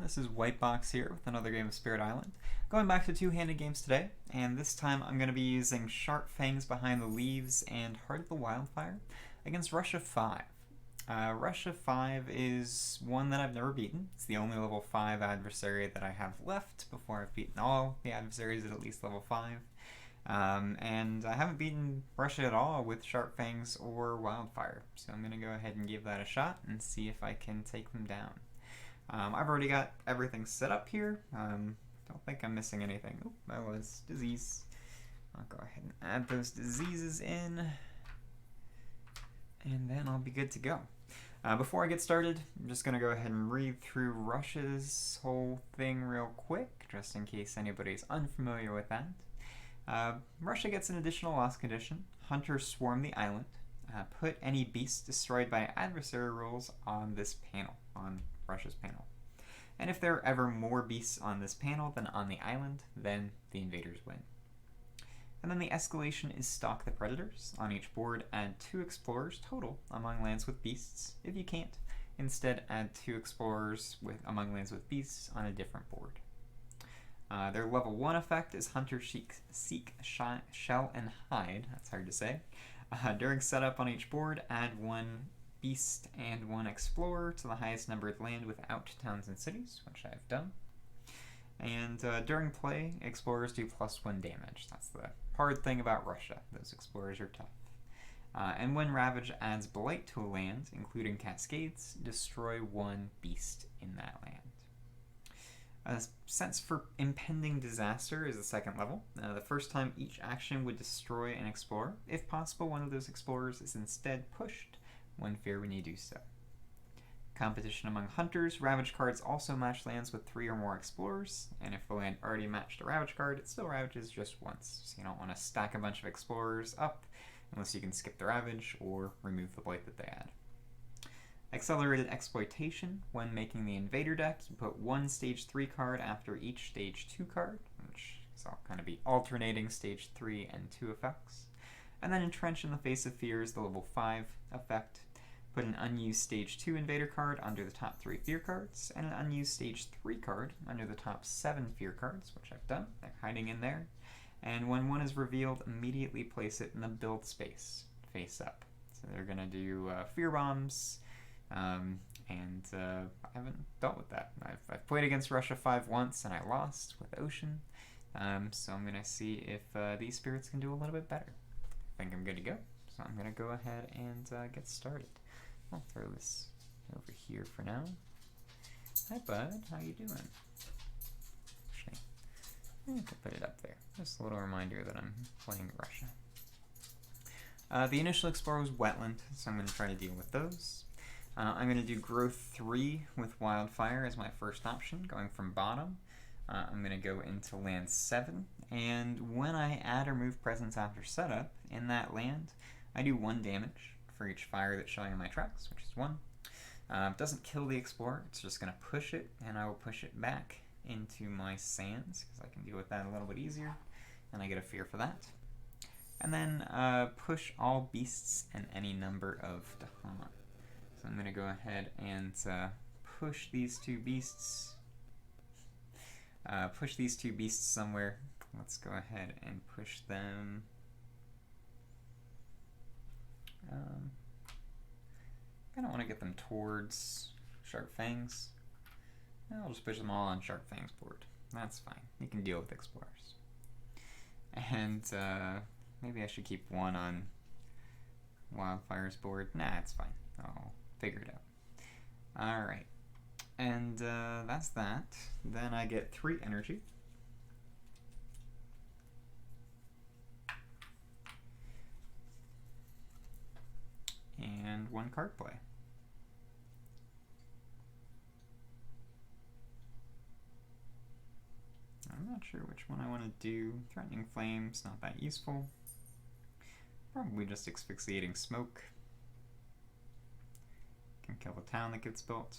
everyone, this is Whitebox here with another game of Spirit Island. Going back to two-handed games today, and this time I'm going to be using Sharp Fangs Behind the Leaves and Heart of the Wildfire against Russia 5. Russia 5 is one that I've never beaten. It's the only level 5 adversary that I have left before I've beaten all the adversaries at least level 5. And I haven't beaten Russia at all with Sharp Fangs or Wildfire, so I'm going to go ahead and give that a shot and see if I can take them down. I've already got everything set up here. Don't think I'm missing anything. Oh, that was disease. I'll go ahead and add those diseases in, and then I'll be good to go. Before I get started, I'm just going to go ahead and read through Russia's whole thing real quick, just in case anybody's unfamiliar with that. Russia gets an additional loss condition. Hunters swarm the island. Put any beasts destroyed by adversary rules on this panel, on Russia's panel. And if there are ever more beasts on this panel than on the island, then the invaders win. And then the escalation is stalk the predators. On each board, add 2 explorers total among lands with beasts. If you can't, instead add 2 explorers among lands with beasts on a different board. Their level 1 effect is Hunter Seek, Shell, and Hide. That's hard to say. During setup on each board, add 1 beast and 1 explorer to the highest numbered land without towns and cities, which I've done. And during play, explorers do +1 damage. That's the hard thing about Russia. Those explorers are tough. And when Ravage adds Blight to a land, including Cascades, destroy 1 beast in that land. Sense for Impending Disaster is the 2nd level. The first time each action would destroy an explorer. If possible, one of those explorers is instead pushed. 1 fear when you do so. Competition among hunters. Ravage cards also match lands with 3 or more explorers, and if the land already matched a Ravage card, it still Ravages just once. So you don't want to stack a bunch of explorers up unless you can skip the Ravage or remove the blight that they add. Accelerated Exploitation. When making the Invader deck, you put 1 Stage 3 card after each Stage 2 card, which is all kind of be alternating Stage 3 and 2 effects. And then Entrench in the Face of Fear is the level 5 effect. Put an unused Stage 2 Invader card under the top 3 Fear cards, and an unused Stage 3 card under the top 7 Fear cards, which I've done. They're hiding in there. And when one is revealed, immediately place it in the build space, face up. So they're going to do Fear Bombs, and I haven't dealt with that. I've played against Russia 5 once, and I lost with Ocean. So I'm going to see if these spirits can do a little bit better. I think I'm good to go. So I'm going to go ahead and get started. I'll throw this over here for now. Hi, bud. How you doing? Actually, I can put it up there. Just a little reminder that I'm playing Russia. The initial explorer was Wetland, so I'm going to try to deal with those. I'm going to do Growth 3 with Wildfire as my first option, going from bottom. I'm going to go into land 7, and when I add or move presence after setup in that land, I do 1 damage for each fire that's showing in my tracks, which is 1. It doesn't kill the explorer, it's just going to push it, and I will push it back into my sands, because I can deal with that a little bit easier, and I get a fear for that. And then push all beasts and any number of Dahan. So I'm going to go ahead and push these 2 beasts. Push these 2 beasts somewhere. Let's go ahead and push them. I don't want to get them towards Sharp Fangs. I'll just push them all on Sharp Fangs board. That's fine. You can deal with explorers. And maybe I should keep 1 on Wildfire's board. Nah, it's fine. I'll figure it out. Alright. And that's that. Then I get 3 energy. And 1 card play. I'm not sure which one I want to do. Threatening Flame's not that useful. Probably just Asphyxiating Smoke. Can kill the town that gets built.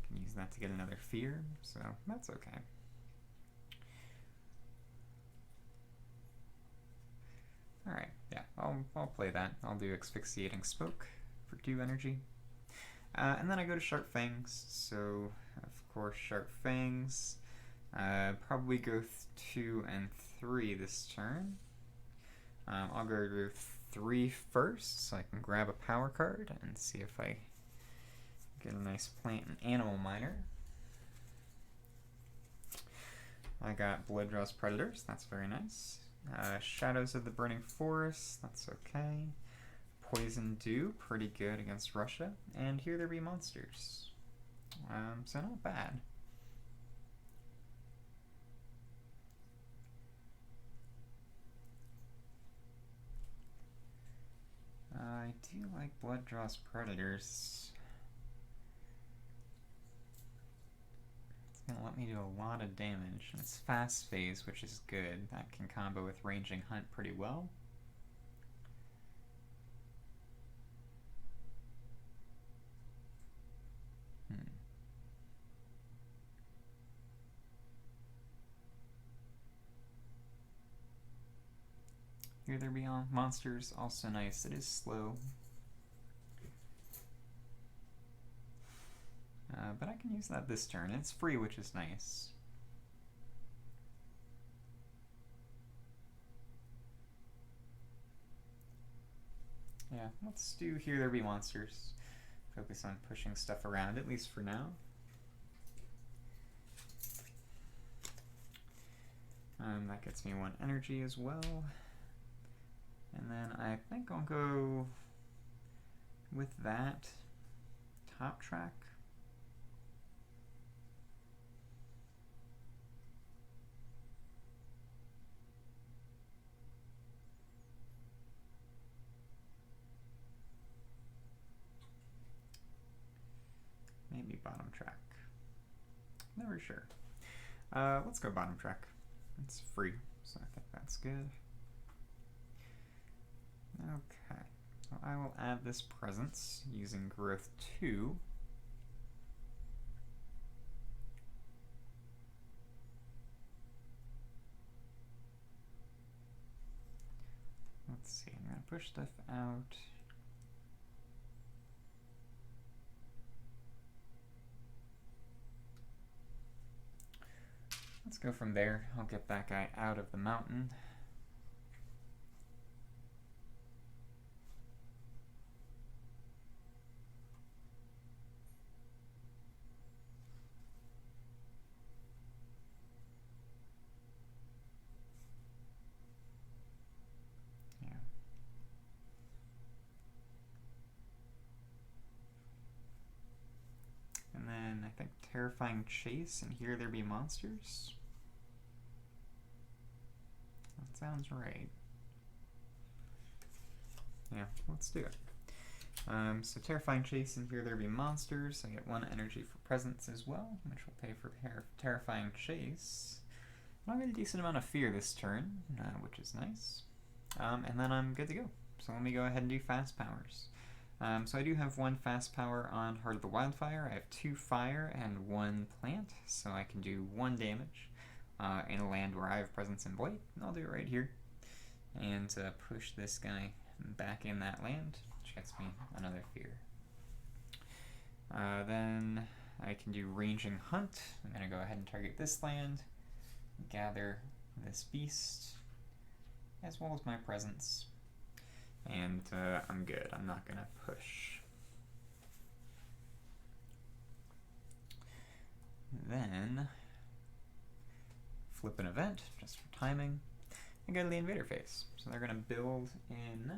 Can use that to get another fear, so that's okay. Alright, yeah, I'll I'll play that. I'll do Asphyxiating Smoke for 2 energy. And then I go to Sharp Fangs, so of course Sharp Fangs. Probably go 2 and 3 this turn. I'll go to 3 first, so I can grab a power card and see if I get a nice plant and animal miner. I got Blood Draws Predators, that's very nice. Shadows of the Burning Forest, that's okay. Poison Dew, pretty good against Russia. And Here There Be Monsters. So not bad. I do like Blood Draws Predators. It's going to let me do a lot of damage. And it's Fast Phase, which is good. That can combo with Ranging Hunt pretty well. Here There Be Monsters, also nice. It is slow. But I can use that this turn. It's free, which is nice. Yeah, let's do Here There Be Monsters. Focus on pushing stuff around, at least for now. That gets me 1 energy as well. And then I think I'll go with that top track. Maybe bottom track. Never sure. Let's go bottom track. It's free, so I think that's good. Okay, so I will add this presence using growth 2. Let's see, I'm going to push stuff out. Let's go from there. I'll get that guy out of the mountain. And then I think Terrifying Chase and Here There Be Monsters. That sounds right. Yeah, let's do it. So Terrifying Chase and Here There Be Monsters. I get 1 energy for presence as well, which will pay for Terrifying Chase. I'll get a decent amount of fear this turn, which is nice. And then I'm good to go. So let me go ahead and do fast powers. So I do have 1 fast power on Heart of the Wildfire. I have 2 fire and 1 plant, so I can do 1 damage in a land where I have presence and blight. I'll do it right here. And push this guy back in that land, which gets me another fear. Then I can do Ranging Hunt. I'm going to go ahead and target this land, gather this beast, as well as my presence. And I'm good. I'm not going to push. Then flip an event, just for timing, and go to the invader phase. So they're going to build in,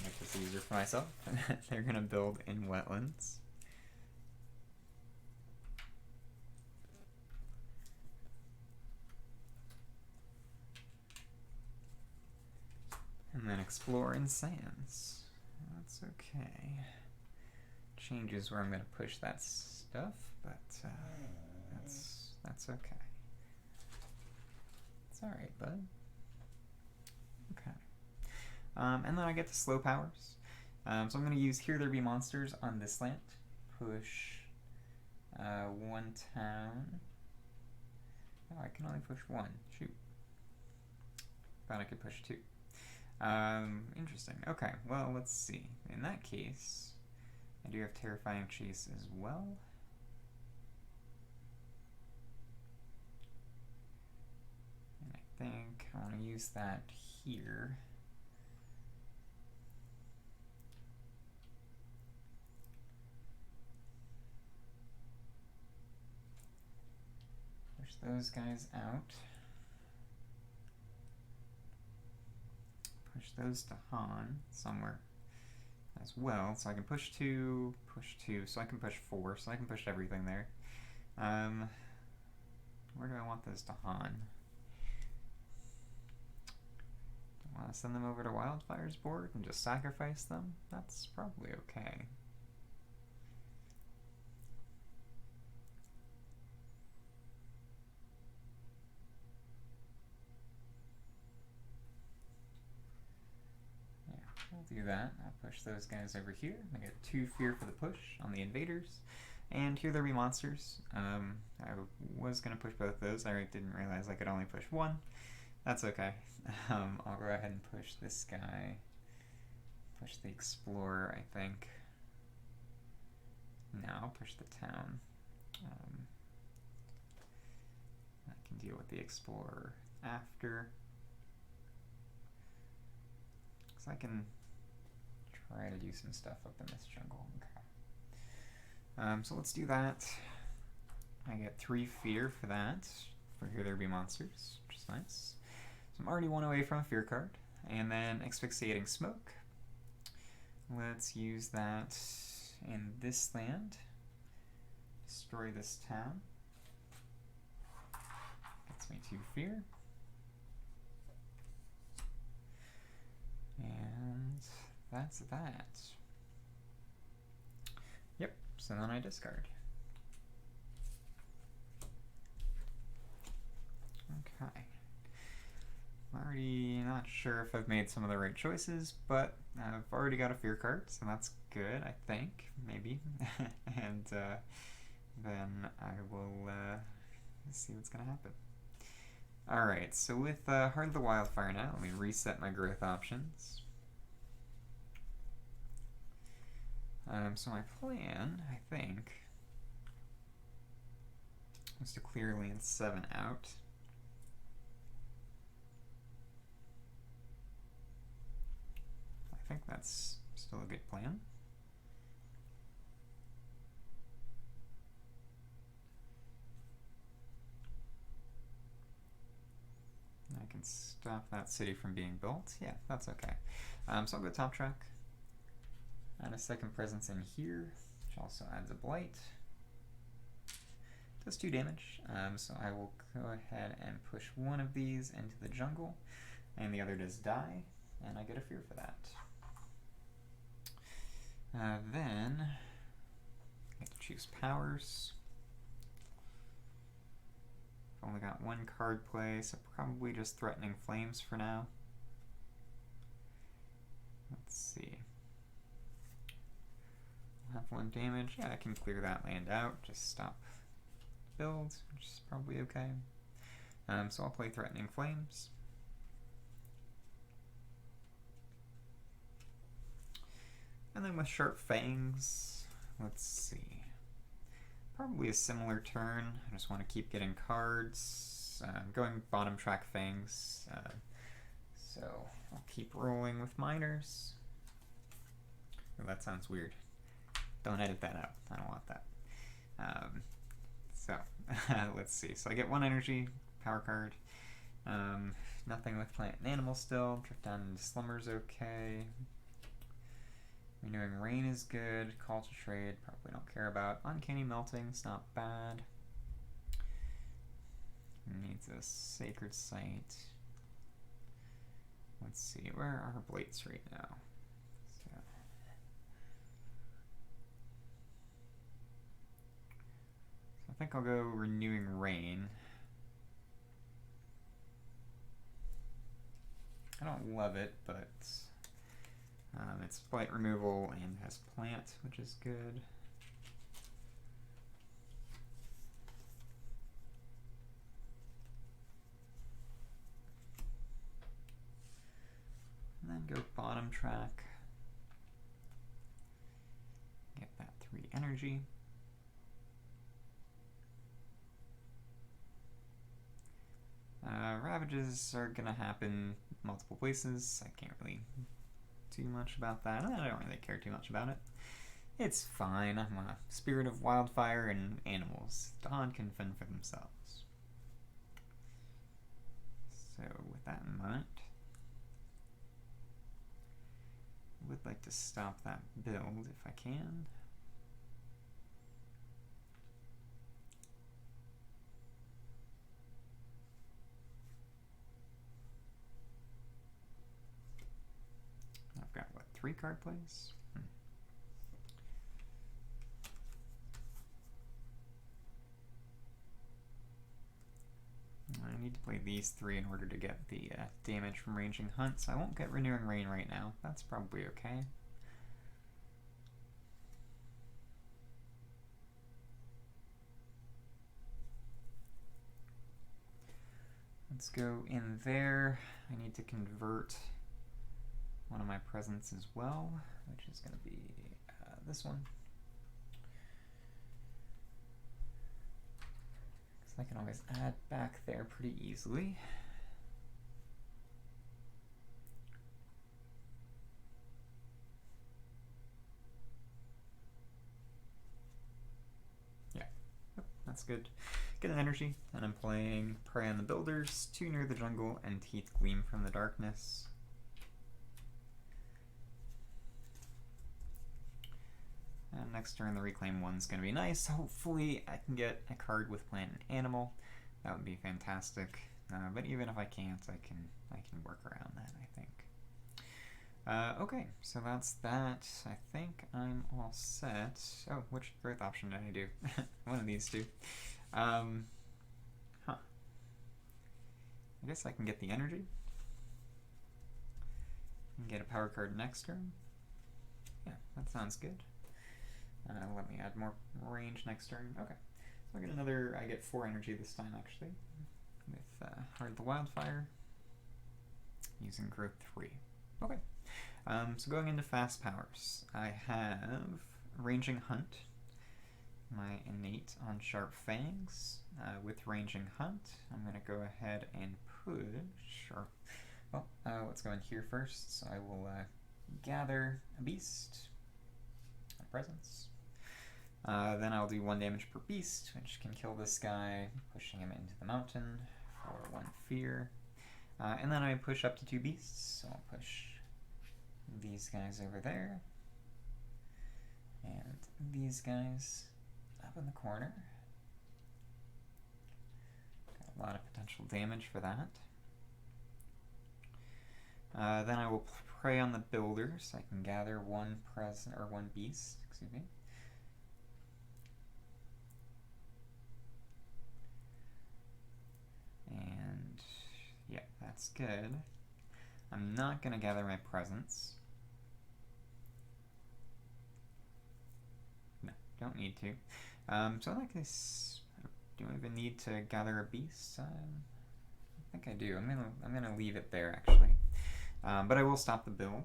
make this easier for myself, they're going to build in wetlands. And then explore in sands. That's okay. Changes where I'm going to push that stuff, but that's okay. It's alright, bud. Okay. And then I get the slow powers. So I'm going to use Here There Be Monsters on this land. Push 1 town. Oh, I can only push 1. Shoot. Thought I could push 2. Interesting. Okay, well, let's see. In that case, I do have Terrifying Chase as well. And I think I want to use that here. Push those guys out. Push those to Han somewhere as well, so I can push 2, so I can push 4, so I can push everything there. Where do I want those to Han? Do I want to send them over to Wildfire's board and just sacrifice them? That's probably okay. I'll do that. I'll push those guys over here. I get 2 fear for the push on the invaders. And here there be monsters. I was going to push both those. I didn't realize I could only push 1. That's okay. I'll go ahead and push this guy. Push the explorer, I think. No, I'll push the town. I can deal with the explorer after. So I can try to do some stuff up in this jungle. Okay. So let's do that. I get 3 fear for that. For here there be monsters, which is nice. So I'm already 1 away from a fear card. And then Asphyxiating Smoke. Let's use that in this land. Destroy this town. Gets me 2 fear. And that's that. Yep, so then I discard. Okay. I'm already not sure if I've made some of the right choices, but I've already got a fear card, so that's good, I think, maybe. And then I will see what's going to happen. Alright, so with Heart of the Wildfire now, let me reset my growth options. So my plan, I think, was to clear land 7 out. I think that's still a good plan. I can stop that city from being built. Yeah, that's okay. So I'll go top track. Add a second presence in here, which also adds a blight. Does 2 damage. So I will go ahead and push 1 of these into the jungle, and the other does die, and I get a fear for that. Then I get to choose powers. I've only got 1 card play, so probably just Threatening Flames for now. Let's see. I'll have 1 damage. Yeah, I can clear that land out. Just stop build, which is probably okay. So I'll play Threatening Flames. And then with Sharp Fangs, let's see. Probably a similar turn. I just want to keep getting cards. Going bottom track Fangs. So I'll keep rolling with miners. Oh, that sounds weird. Don't edit that out. I don't want that. So let's see. So I get 1 energy, power card. Nothing with plant and animal still. Drift down into Slumber's okay. Renewing Rain is good. Call to Trade, probably don't care about. Uncanny Melting's not bad. Needs a Sacred Site. Let's see, where are our blights right now? So I think I'll go Renewing Rain. I don't love it, but it's blight removal and has plant, which is good. And go bottom track. Get that 3 energy. Ravages are gonna happen multiple places. I can't really do much about that. I don't really care too much about it. It's fine. I'm a spirit of wildfire and animals. Dawn can fend for themselves. So with that in mind, I would like to stop that build if I can. I've got, what, 3 card plays? I need to play these 3 in order to get the damage from Ranging Hunt, so I won't get Renewing Rain right now. That's probably okay. Let's go in there. I need to convert one of my presents as well, which is going to be this one. I can always add back there pretty easily. Yeah, yep, that's good. Get an energy, and I'm playing Prey on the Builders, 2 Near the Jungle, and Teeth Gleam from the Darkness. And next turn, the Reclaim 1's going to be nice. Hopefully, I can get a card with Plant and Animal. That would be fantastic. But even if I can't, I can work around that, I think. Okay, so that's that. I think I'm all set. Oh, which growth option did I do? One of these two. I guess I can get the energy. And get a power card next turn. Yeah, that sounds good. Let me add more range next turn. Okay, so I get another. I get 4 energy this time actually, with Heart of the Wildfire, using growth 3. Okay, so going into fast powers, I have Ranging Hunt, my innate on Sharp Fangs. With Ranging Hunt, I'm going to go ahead and push. Or, well, let's go in here first. So I will gather a beast, a presence. Then I'll do 1 damage per beast, which can kill this guy, pushing him into the mountain for 1 fear. And then I push up to 2 beasts, so I'll push these guys over there, and these guys up in the corner. Got a lot of potential damage for that. Then I will prey on the builders. I can gather 1 beast, excuse me. And yeah, that's good. I'm not going to gather my presents. No, don't need to. So in that case, do I even need to gather a beast? I think I do. I'm gonna leave it there actually. But I will stop the build.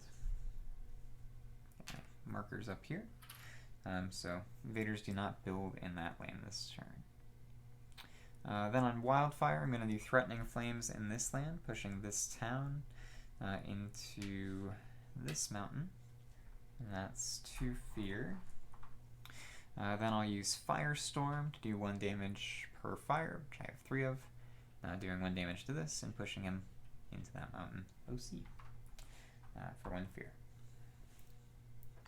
Okay, markers up here. So invaders do not build in that land this turn. Then on Wildfire, I'm going to do Threatening Flames in this land, pushing this town into this mountain. And that's 2 fear. Then I'll use Firestorm to do 1 damage per fire, which I have 3 of. Doing 1 damage to this and pushing him into that mountain OC for 1 fear.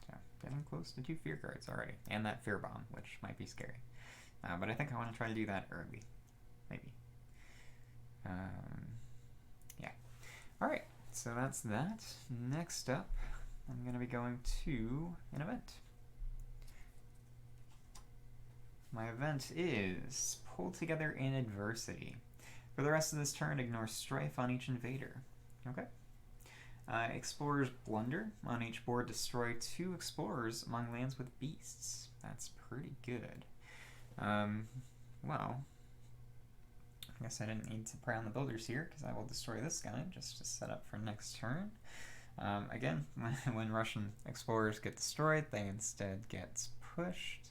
So getting close to 2 fear cards already. And that Fear Bomb, which might be scary. But I think I want to try to do that early. Maybe. Yeah. Alright, so that's that. Next up, I'm going to be going to an event. My event is Pull Together in Adversity. For the rest of this turn, ignore Strife on each invader. Okay. Explorer's Blunder. On each board, destroy 2 explorers among lands with beasts. That's pretty good. Well, I guess I didn't need to prey on the builders here, because I will destroy this guy just to set up for next turn. Again, when Russian explorers get destroyed, they instead get pushed.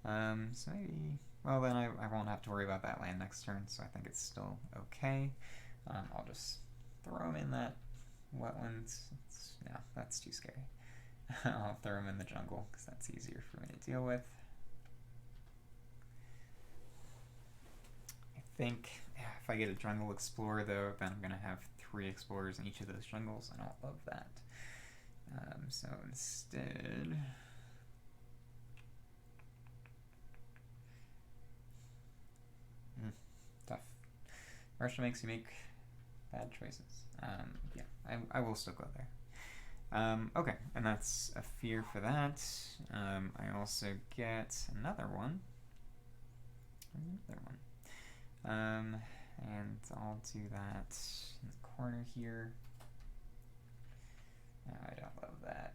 So maybe... Well, then I won't have to worry about that land next turn, so I think it's still okay. I'll just throw them in that wetlands. No, that's too scary. I'll throw them in the jungle, because that's easier for me to deal with. I think if I get a jungle explorer, though, then I'm going to have 3 explorers in each of those jungles. I don't love that. So instead... Tough. Russia makes you make bad choices. Yeah, I will still go there. Okay, and that's a fear for that. I also get another one. And I'll do that in the corner here. I don't love that.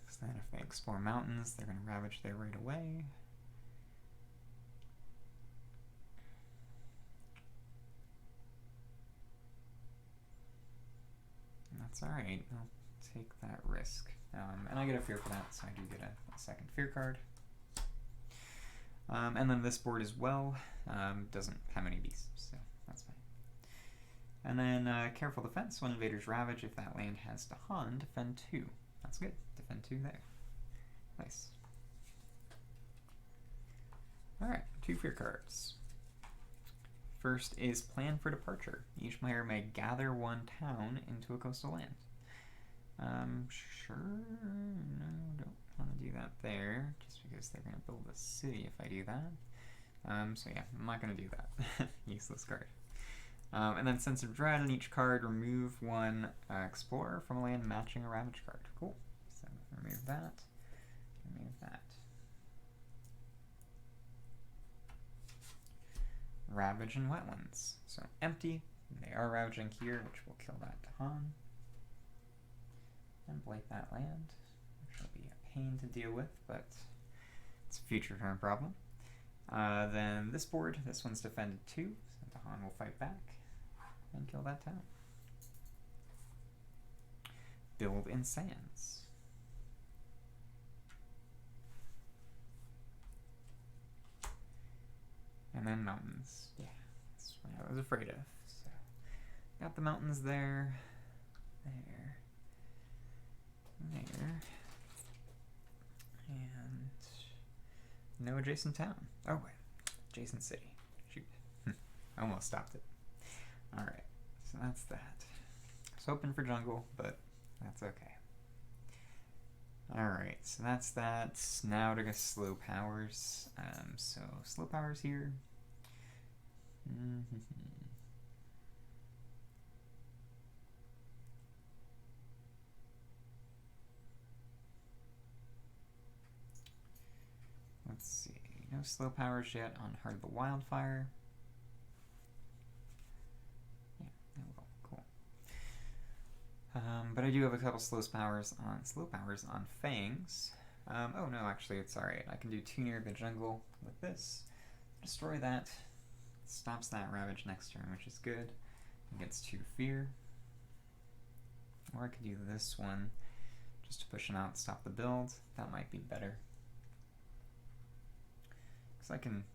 Because then if they explore mountains, they're going to ravage there right away. That's alright, I'll take that risk. And I get a fear for that, so I do get a second fear card. And then this board as well doesn't have any beasts, so that's fine. And then careful defense. When invaders ravage, if that land has Dahan, defend 2. That's good. Defend 2 there. Nice. Alright, 2 fear cards. First is Plan for Departure. Each player may gather 1 town into a coastal land. Sure, no, don't want to do that there, just because they're going to build a city if I do that. So yeah, I'm not going to do that. Useless card. And then Sense of Dread on each card, remove 1 Explorer from a land matching a Ravage card. Cool. So remove that. Remove that. Ravage and Wetlands. So empty. They are ravaging here, which will kill that Dahan. And blight that land, which will be a pain to deal with, but it's a future turn problem. Then this board, this one's defended 2, so Dahan will fight back and kill that town. Build in Sands. And then mountains. Yeah, that's what I was afraid of. So, got the mountains there, there, and no adjacent town. Oh, wait, adjacent city. Shoot, I almost stopped it. All right, so that's that. I was hoping for jungle, but that's okay. All right, so that's that. Now to go slow powers. So slow powers here. Let's see. No slow powers yet on Heart of the Wildfire. Yeah, I will. Cool. But I do have a couple slow powers on Fangs. Oh no, actually it's alright. I can do 2 near the jungle with this. Destroy that. Stops that ravage next turn, which is good. It gets 2 fear. Or I could do this one just to push him out and stop the build. That might be better. Because I can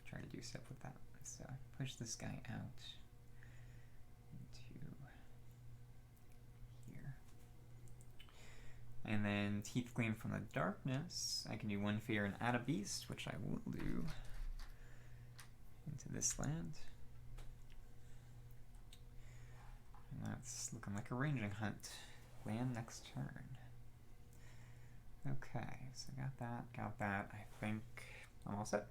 try to do stuff with that. So push this guy out into here. And then Teeth Gleam from the Darkness. I can do 1 fear and add a beast, which I will do into this land. And that's looking like a ranging hunt. Land next turn. Okay, so got that. I think I'm all set.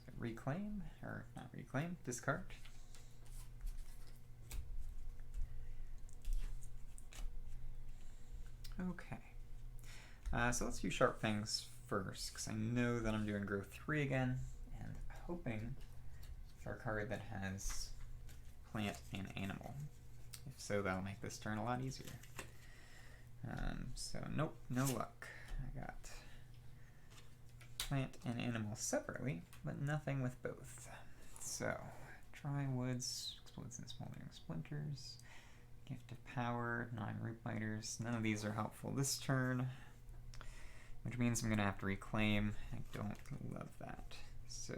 So reclaim, or not reclaim, discard. Okay. So let's do Sharp Fangs first, because I know that I'm doing Grow 3 again, and hoping for a card that has plant and animal. If so, that'll make this turn a lot easier. So nope, no luck. I got plant and animal separately, but nothing with both. So try woods, explodes and smoldering splinters. Gift of power, 9 root biters. None of these are helpful this turn, which means I'm going to have to reclaim. I don't love that. So,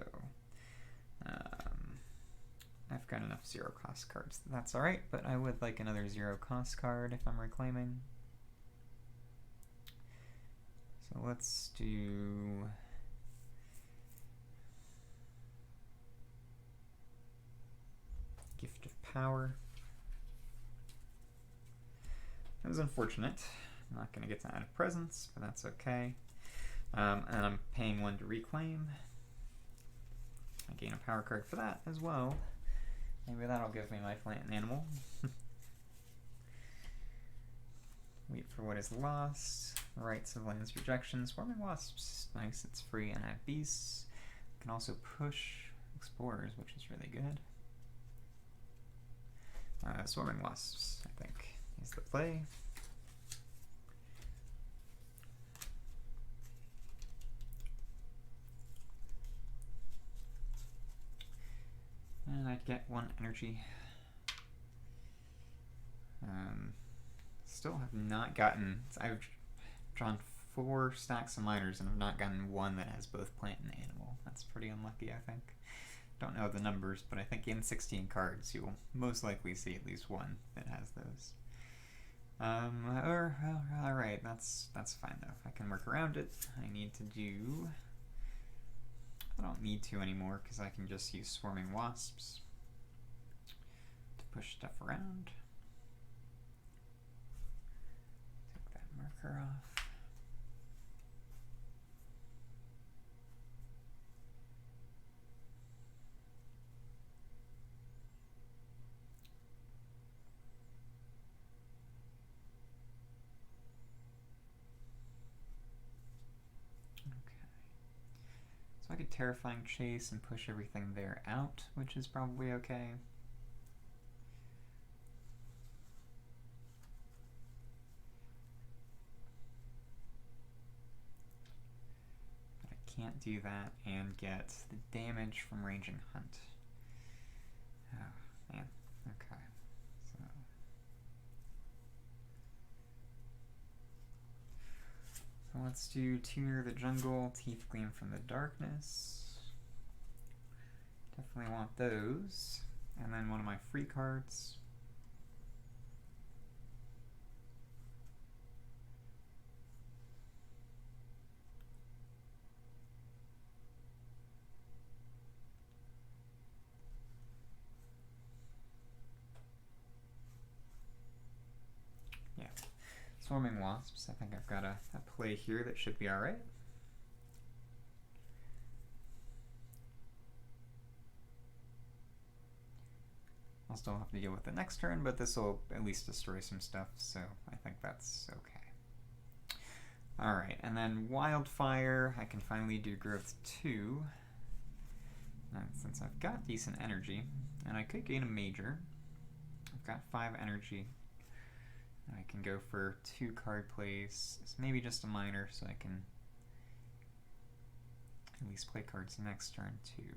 I've got enough 0 cost cards. That's alright, but I would like another 0 cost card if I'm reclaiming. So let's do... Gift of Power. That was unfortunate. I'm not going to get to add a presence, but that's okay. And I'm paying 1 to reclaim. I gain a power card for that as well. Maybe that'll give me my plant and animal. Wait for what is lost. Rights of lands rejection. Swarming wasps. Nice, it's free and I have beasts. I can also push explorers, which is really good. Swarming wasps, I think, is the play. And I'd get 1 energy. Still have not gotten... I've drawn 4 stacks of miners and I've not gotten 1 that has both plant and animal. That's pretty unlucky, I think. Don't know the numbers, but I think in 16 cards you'll most likely see at least 1 that has those. Alright, that's fine though. I can work around it. I need to do... I don't need to anymore because I can just use swarming wasps to push stuff around. Take that marker off. I could Terrifying Chase and push everything there out, which is probably okay. But I can't do that and get the damage from Ranging Hunt. Oh, man. Okay. So let's do Tuner the Jungle, Teeth Gleam from the Darkness. Definitely want those. And then one of my free cards. Yeah. Swarming Wasps. I think I've got a play here that should be alright. I'll still have to deal with it next turn, but this will at least destroy some stuff, so I think that's okay. Alright, and then Wildfire, I can finally do Growth 2. And since I've got decent energy, and I could gain a major. I've got 5 energy. I can go for 2 card plays, maybe just a minor, so I can at least play cards next turn too.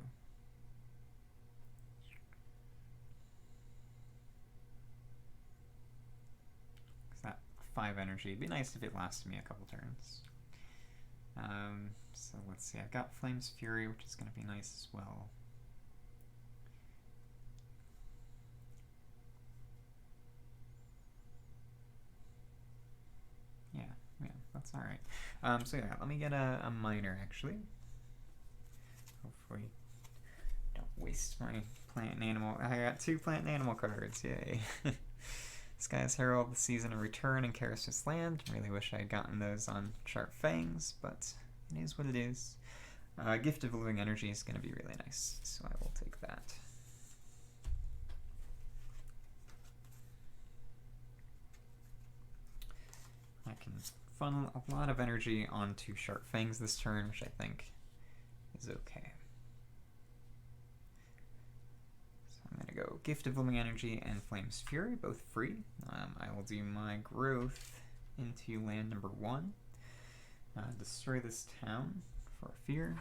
Because that 5 energy, it'd be nice if it lasted me a couple turns. So let's see, I've got Flame's Fury, which is going to be nice as well. Yeah, that's alright. So yeah, let me get a minor actually. Hopefully don't waste my plant and animal. I got 2 plant and animal cards, yay. Sky's Herald, the Season of Return, and Karas's Land. Really wish I had gotten those on Sharp Fangs, but it is what it is. Gift of Living Energy is going to be really nice, so I will take that. I can funnel a lot of energy onto Sharp Fangs this turn, which I think is okay. So I'm going to go Gift of Living Energy and Flame's Fury, both free. I will do my growth into land number 1. Destroy this town for a fear.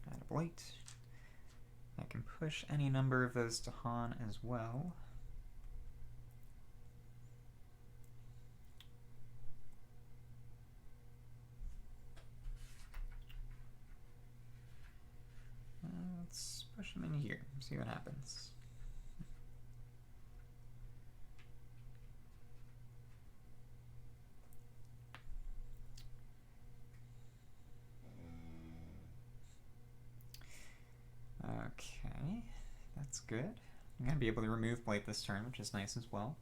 Add a blight. I can push any number of those to Han as well. Let's push them in here, see what happens. Okay, that's good. I'm going to be able to remove Blight this turn, which is nice as well.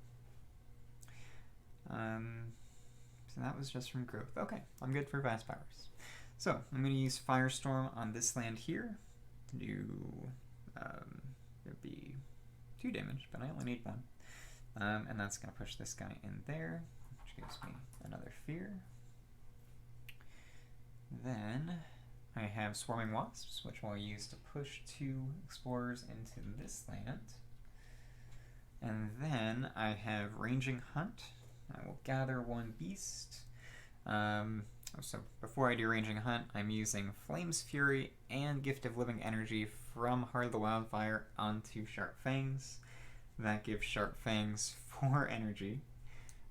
So that was just from growth. Okay, I'm good for fast powers. So I'm going to use Firestorm on this land here to do, it'd be 2 damage, but I only need 1. And that's going to push this guy in there, which gives me another fear. Then I have Swarming Wasps, which I'll use to push 2 explorers into this land. And then I have Ranging Hunt. I will gather 1 beast. So before I do Ranging Hunt, I'm using Flame's Fury and Gift of Living Energy from Heart of the Wildfire onto Sharp Fangs. That gives Sharp Fangs 4 energy,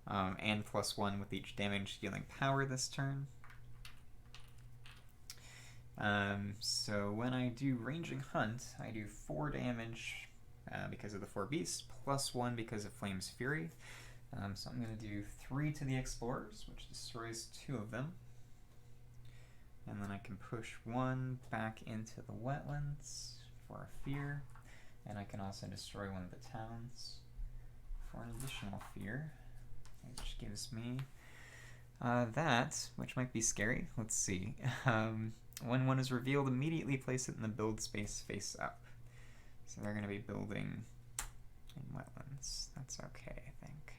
and +1 with each damage dealing power this turn. So when I do Ranging Hunt, I do 4 damage because of the 4 beasts, +1 because of Flame's Fury. So I'm going to do 3 to the Explorers, which destroys 2 of them. And then I can push 1 back into the wetlands for a fear. And I can also destroy 1 of the towns for an additional fear, which gives me that, which might be scary. Let's see. When 1 is revealed, immediately place it in the build space face up. So they're going to be building in wetlands. That's okay, I think.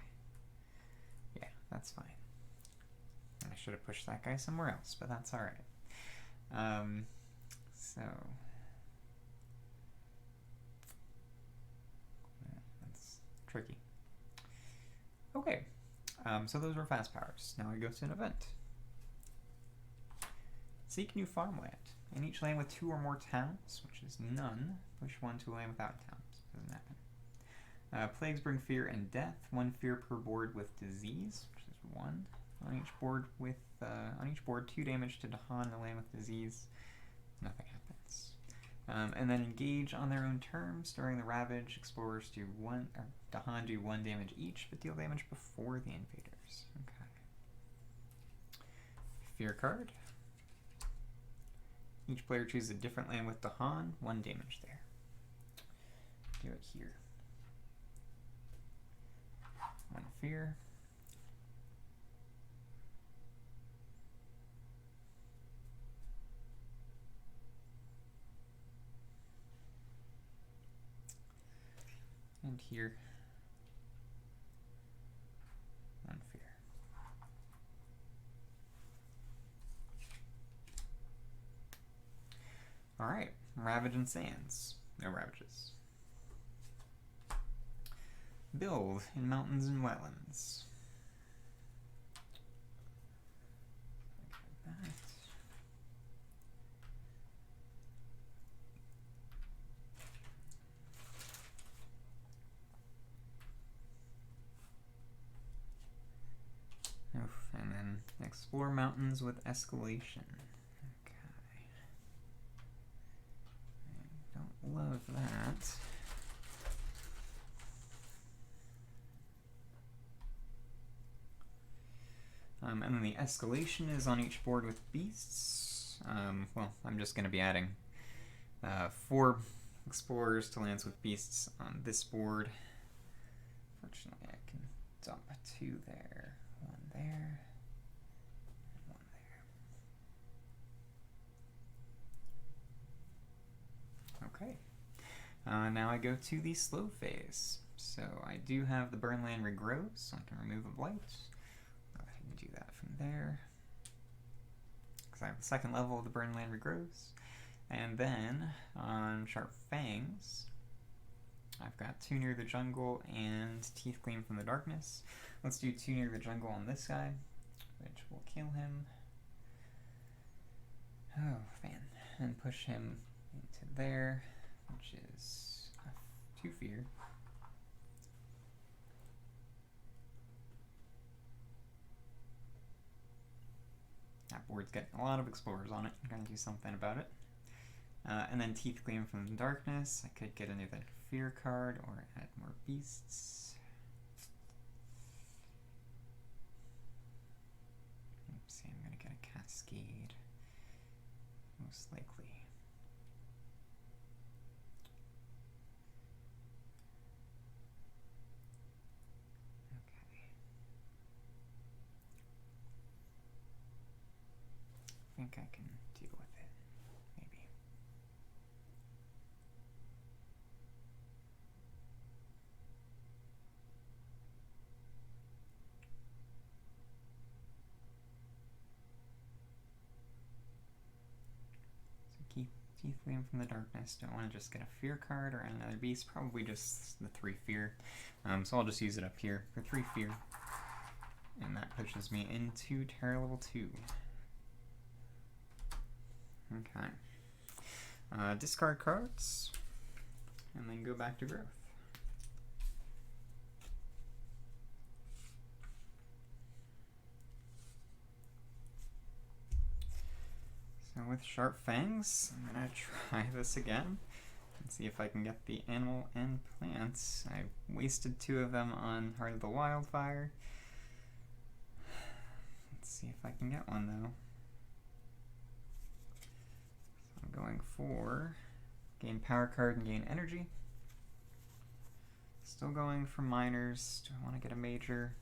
Yeah, that's fine. And I should have pushed that guy somewhere else, but that's alright. So that's tricky. Okay, so those were fast powers. Now I go to an event. Seek new farmland. In each land with 2 or more towns, which is none, push 1 to a land without towns. Doesn't happen. Plagues bring fear and death. 1 fear per board with disease, which is 1 on each board. With on each board, 2 damage to Dahan, the land with disease. Nothing happens. And then engage on their own terms during the ravage. Explorers do 1, or Dahan do 1 damage each, but deal damage before the invaders. Okay. Fear card. Each player chooses a different land with Dahan, 1 damage there. Do it here. 1 fear. And here. 1 fear. Alright, Ravage and Sands. No ravages. Build in mountains and wetlands. Like that. Oof, and then explore mountains with escalation. Love that. And then the escalation is on each board with beasts. Well, I'm just going to be adding 4 explorers to lands with beasts on this board. Fortunately, I can dump 2 there, 1 there, and 1 there. Okay. Now I go to the slow phase. So I do have the burn land regrows, so I can remove a blight. Go ahead and do that from there. Because I have the 2nd level of the burn land regrows. And then on Sharp Fangs, I've got 2 near the jungle and Teeth Gleam from the darkness. Let's do 2 near the jungle on this guy, which will kill him. Oh, man. And push him into there, which which is 2 fear. That board's got a lot of explorers on it. I'm going to do something about it. And then Teeth Gleam from the Darkness. I could get another fear card or add more beasts. Let's see, I'm going to get a Cascade. Most likely. Okay. I think I can deal with it. Maybe. Teeth Gleam from the Darkness. Don't want to just get a fear card or another beast. Probably just the 3 fear. So I'll just use it up here for 3 fear. And that pushes me into Terror level 2. Okay. Discard cards. And then go back to growth. So with Sharp Fangs, I'm going to try this again and see if I can get the animal and plants. I wasted 2 of them on Heart of the Wildfire. Let's see if I can get one though. So I'm going for gain power card and gain energy. Still going for minors. Do I want to get a major?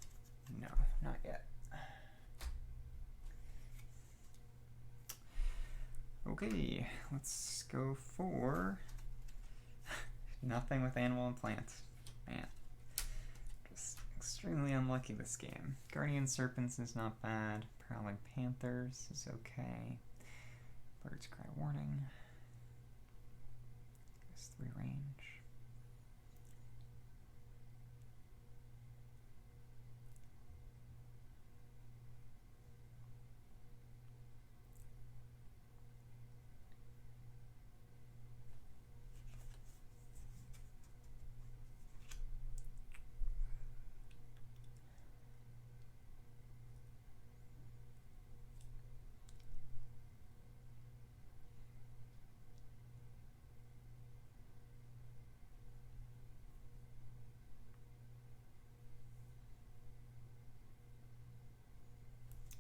No, not yet. Okay, let's go for nothing with animal and plant. Man, just extremely unlucky this game. Guardian Serpents is not bad. Prowling Panthers is okay. Bird's Cry Warning. There's 3 range.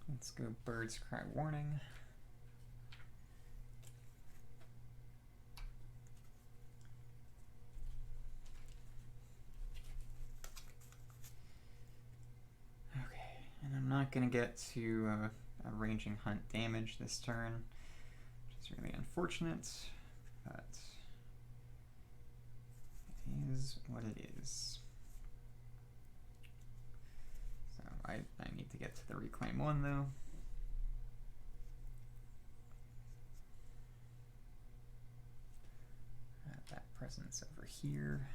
Let's go Bird's Cry Warning. Okay, and I'm not going to get to a ranging hunt damage this turn, which is really unfortunate, but it is what it is. I need to get to the reclaim 1 though. Add that presence over here.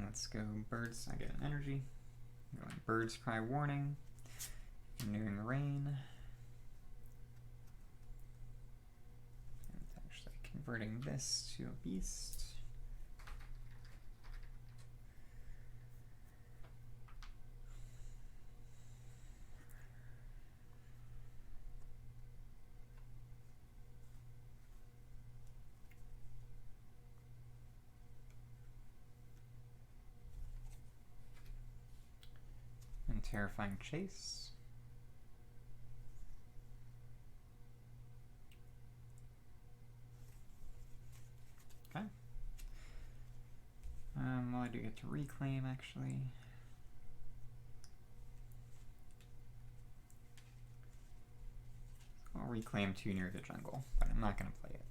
Let's go Birds. I get an energy. I'm going Bird's Cry Warning. Renewing Rain. And actually converting this to a beast. Terrifying Chase. Okay. Well, I do get to reclaim actually. I'll reclaim 2 near the jungle, but I'm not going to play it.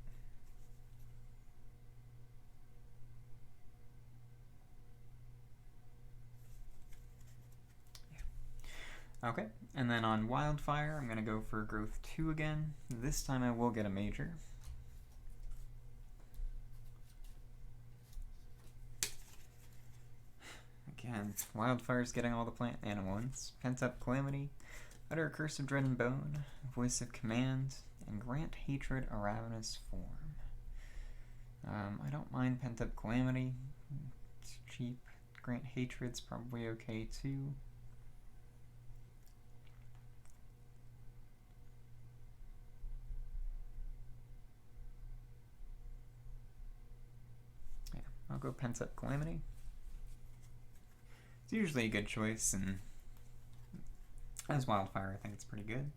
Okay, and then on Wildfire, I'm going to go for growth 2 again. This time I will get a major. Again, Wildfire's getting all the plant animal ones. Pent-up Calamity, utter a curse of dread and bone, voice of command, and grant hatred a ravenous form. I don't mind Pent-up Calamity. It's cheap. Grant hatred's probably okay too. Yeah, I'll go Pent-up Calamity. It's usually a good choice, and as Wildfire, I think it's pretty good.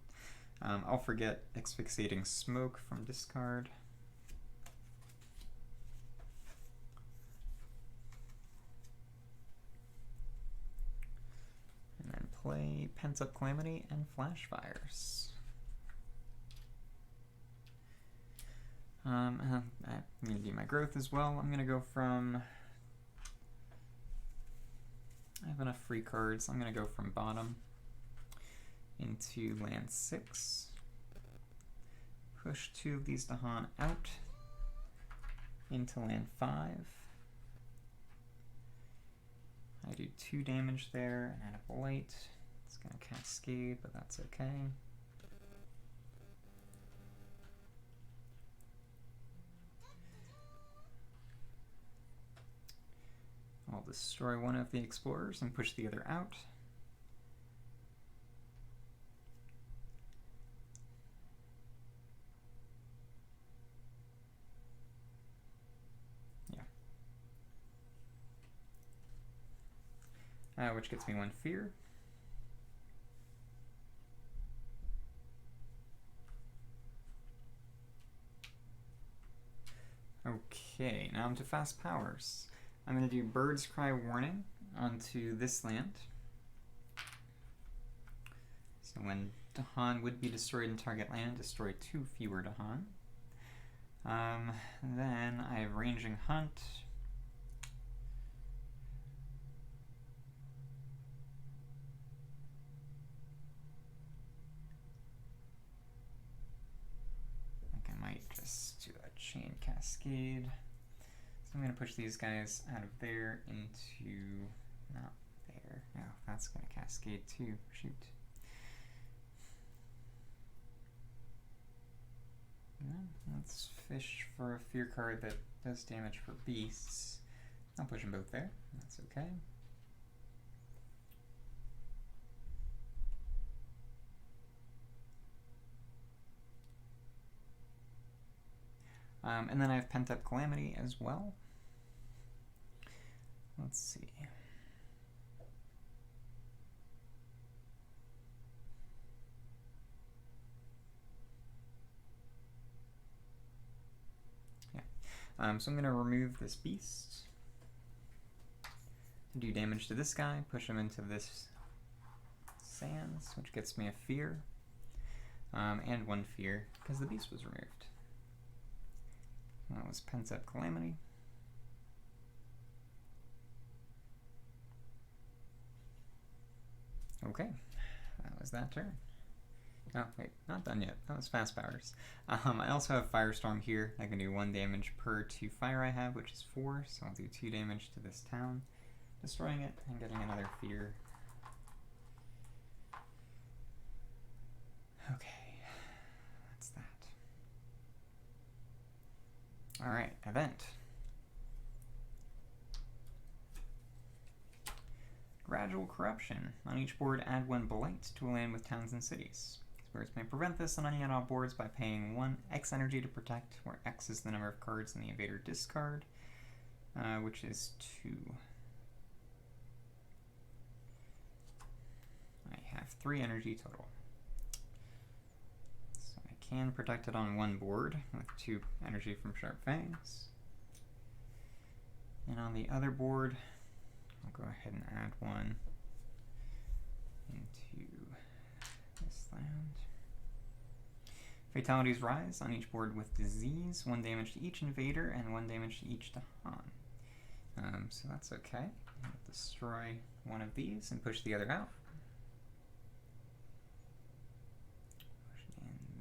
I'll forget Asphyxiating Smoke from discard. And then play Pent-up Calamity and Flash Fires. I'm going to do my growth as well. I'm going to go from... I have enough free cards. I'm going to go from bottom into land 6. Push 2 of these Dahan out into land 5. I do 2 damage there and add a blight. It's going to cascade, but that's okay. I'll destroy one of the explorers and push the other out. Yeah. Which gets me 1 fear. Okay, now I'm to fast powers. I'm going to do Bird's Cry Warning onto this land. So when Dahan would be destroyed in target land, destroy 2 fewer Dahan. Then I have Ranging Hunt. I think I might just do a Chain Cascade. So I'm going to push these guys out of there into, not there. No, that's going to cascade too. Shoot. Yeah, let's fish for a fear card that does damage for beasts. I'll push them both there. That's okay. And then I have Pent-up Calamity as well. Let's see. Yeah. So I'm going to remove this beast. Do damage to this guy, push him into this sands, which gets me a fear. And 1 fear, because the beast was removed. That was Pent-up Calamity. Okay, that was that turn. Oh, wait, not done yet. That was fast powers. I also have Firestorm here. I can do 1 damage per 2 fire I have, which is 4, so I'll do 2 damage to this town, destroying it and getting another fear. Okay, that's that. Alright, event. Gradual Corruption. On each board, add 1 blight to a land with towns and cities. Spirits may prevent this on any and all boards by paying 1 X energy to protect, where X is the number of cards in the invader discard, which is 2. I have 3 energy total. So I can protect it on 1 board with 2 energy from Sharp Fangs. And on the other board, I'll go ahead and add 1 into this land. Fatalities rise on each board with disease, 1 damage to each invader and 1 damage to each Dahan. So that's okay. I'll destroy one of these and push the other out.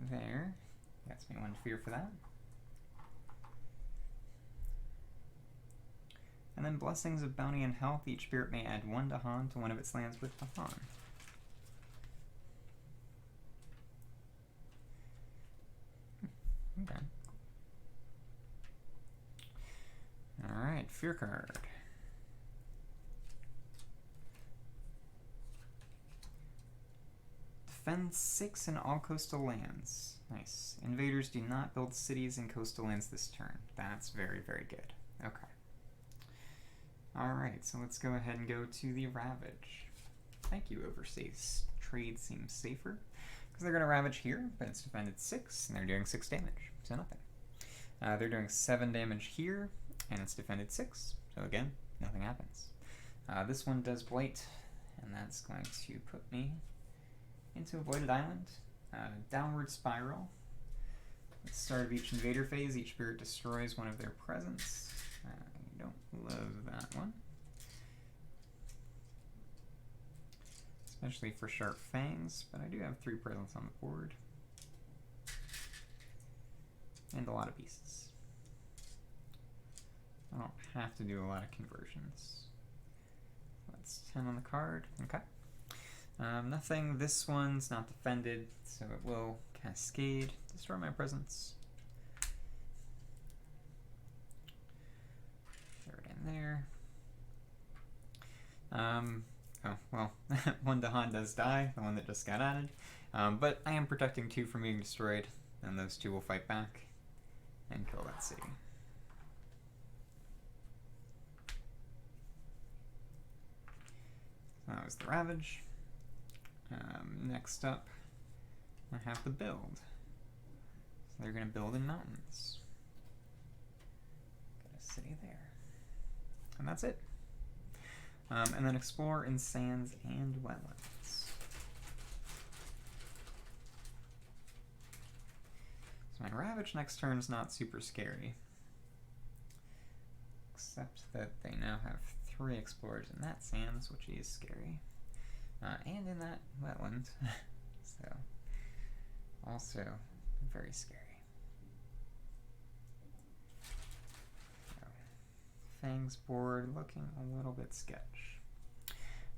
there. That's me 1 fear for that. And then Blessings of Bounty and Health. Each spirit may add 1 Dahan to one of its lands with Dahan. Okay. Alright, fear card. Defend 6 in all coastal lands. Nice. Invaders do not build cities in coastal lands this turn. That's very, very good. Okay. Alright, so let's go ahead and go to the Ravage. Thank you, Overseas. Trade seems safer. Because they're going to Ravage here, but it's defended 6, and they're doing 6 damage, so nothing. They're doing 7 damage here, and it's defended 6, so again, nothing happens. This one does Blight, and that's going to put me into a Blighted Island. Downward Spiral. At the start of each invader phase, each spirit destroys one of their presence. I don't love that one. Especially for Sharp Fangs, but I do have 3 presence on the board. And a lot of beasts. I don't have to do a lot of conversions. That's 10 on the card. Okay. Nothing. This one's not defended, so it will Cascade, destroy my presence. Throw it in there. Oh, well, 1 Dahan does die, the one that just got added. But I am protecting 2 from being destroyed, and those 2 will fight back and kill that city. So that was the Ravage. Next up, I have the build. So they're going to build in mountains. Got a city there. And that's it. And then explore in sands and wetlands. So my Ravage next turn is not super scary. Except that they now have 3 explorers in that sands, which is scary. And in that wetland. So, also very scary. So, Fangs board looking a little bit sketch.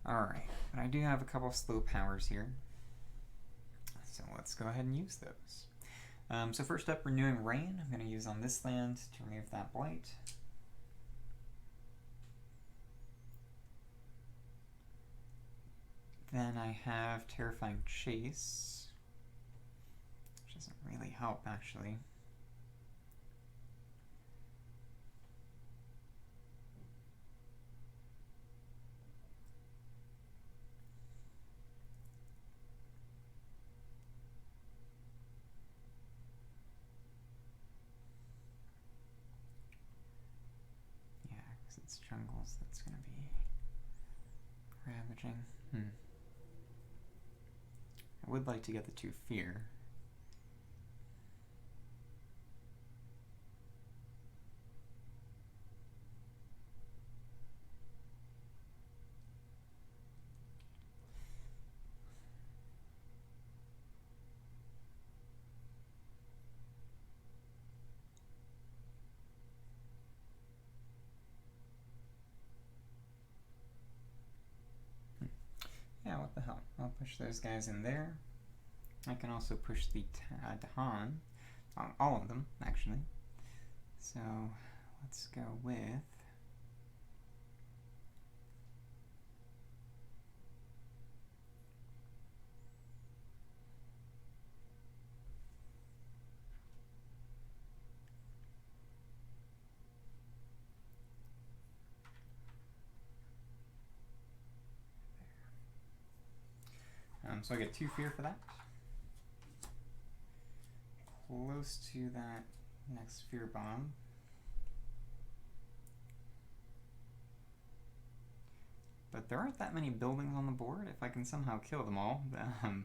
Alright, but I do have a couple slow powers here. So let's go ahead and use those. So first up, Renewing Rain. I'm going to use on this land to remove that blight. Then I have Terrifying Chase, which doesn't really help, actually. Yeah, because it's jungles, that's going to be ravaging. I would like to get the 2 fear. Yeah, what the hell. I'll push those guys in there. I can also push the Dahan, all of them, actually. So let's go with so I get 2 fear for that. Close to that next fear bomb. But there aren't that many buildings on the board. If I can somehow kill them all, then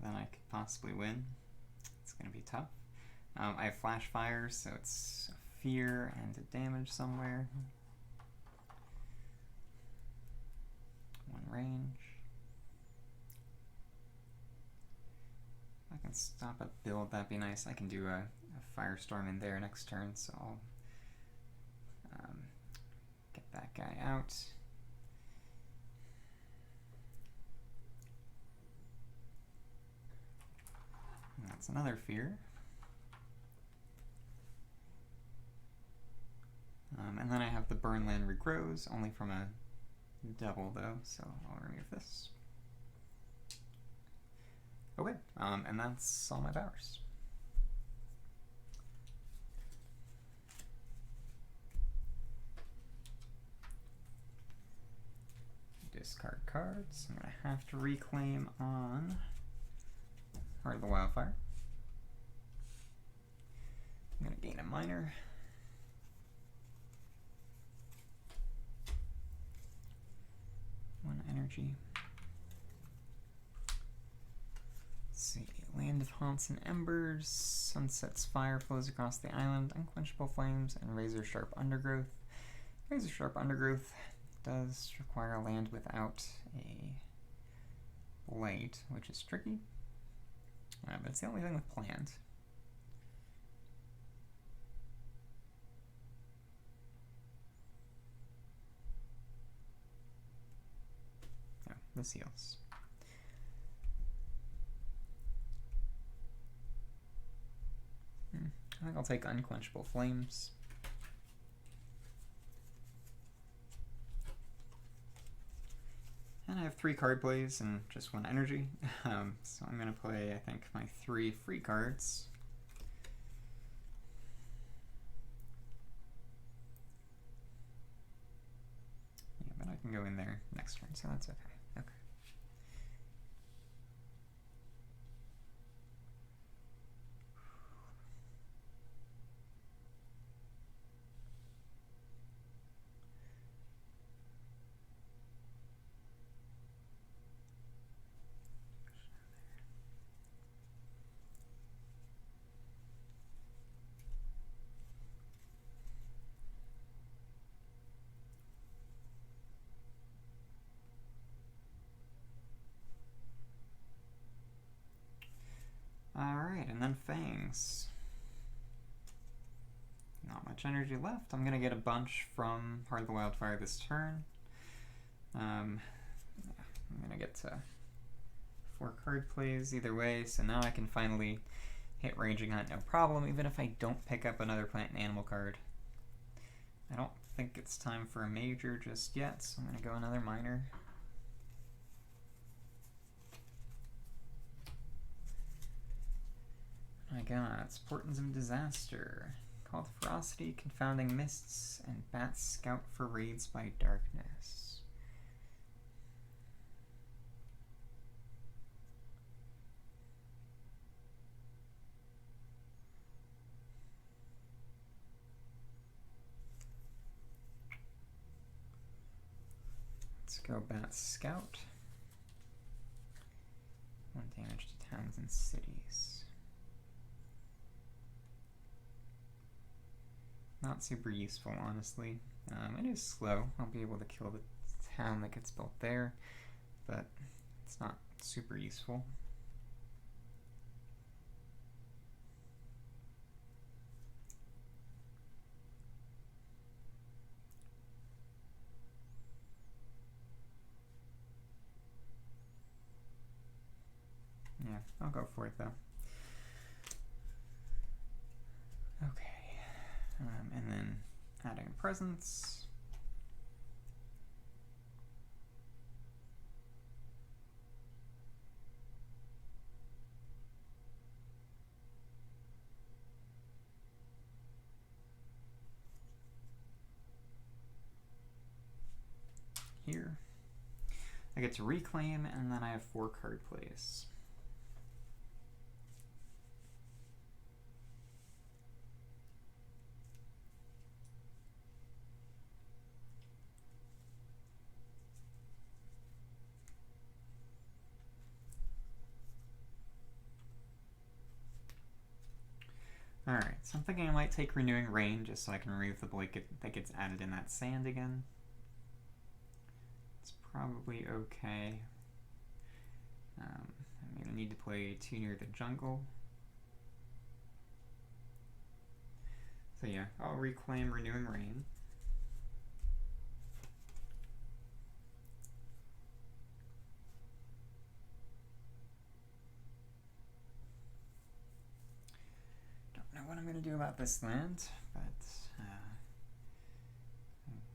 I could possibly win. It's going to be tough. I have Flash Fire, so it's a fear and a damage somewhere. 1 range. I can stop a build, that'd be nice. I can do a firestorm in there next turn, so I'll get that guy out. And that's another fear. And then I have the burn land regrows, only from a double though, so I'll remove this. Okay, and that's all my powers. Discard cards. I'm going to have to reclaim on Heart of the Wildfire. I'm going to gain a minor. One energy. Let's see. Land of Haunts and Embers. Sunset's Fire flows across the island. Unquenchable Flames and Razor Sharp Undergrowth. Razor Sharp Undergrowth does require a land without a blight, which is tricky. But it's the only thing with plant. Oh, this heals. I think I'll take Unquenchable Flames. And I have 3 card plays and just 1 energy. So I'm going to play, I think, my 3 free cards. Yeah, but I can go in there next turn, so that's okay. Okay. Alright, and then Fangs. Not much energy left. I'm going to get a bunch from Heart of the Wildfire this turn. I'm going to get to 4 card plays either way, so now I can finally hit Raging Hunt no problem, even if I don't pick up another plant and animal card. I don't think it's time for a major just yet, so I'm going to go another minor. My god, it's Portents of Disaster. Call to Ferocity, Confounding Mists, and Bats Scout for Raids by Darkness. Let's go Bats Scout. 1 damage to towns and cities. Not super useful, honestly. It is slow. I'll be able to kill the town that gets built there, but it's not super useful. Yeah, I'll go for it though. Okay. And then adding a presence. Here. I get to reclaim, and then I have 4 card plays. Alright, so I'm thinking I might take Renewing Rain just so I can remove the blanket that gets added in that sand again. It's probably okay. I'm going to need to play 2 near the jungle. So yeah, I'll reclaim Renewing Rain. Don't know what I'm going to do about this land, but let's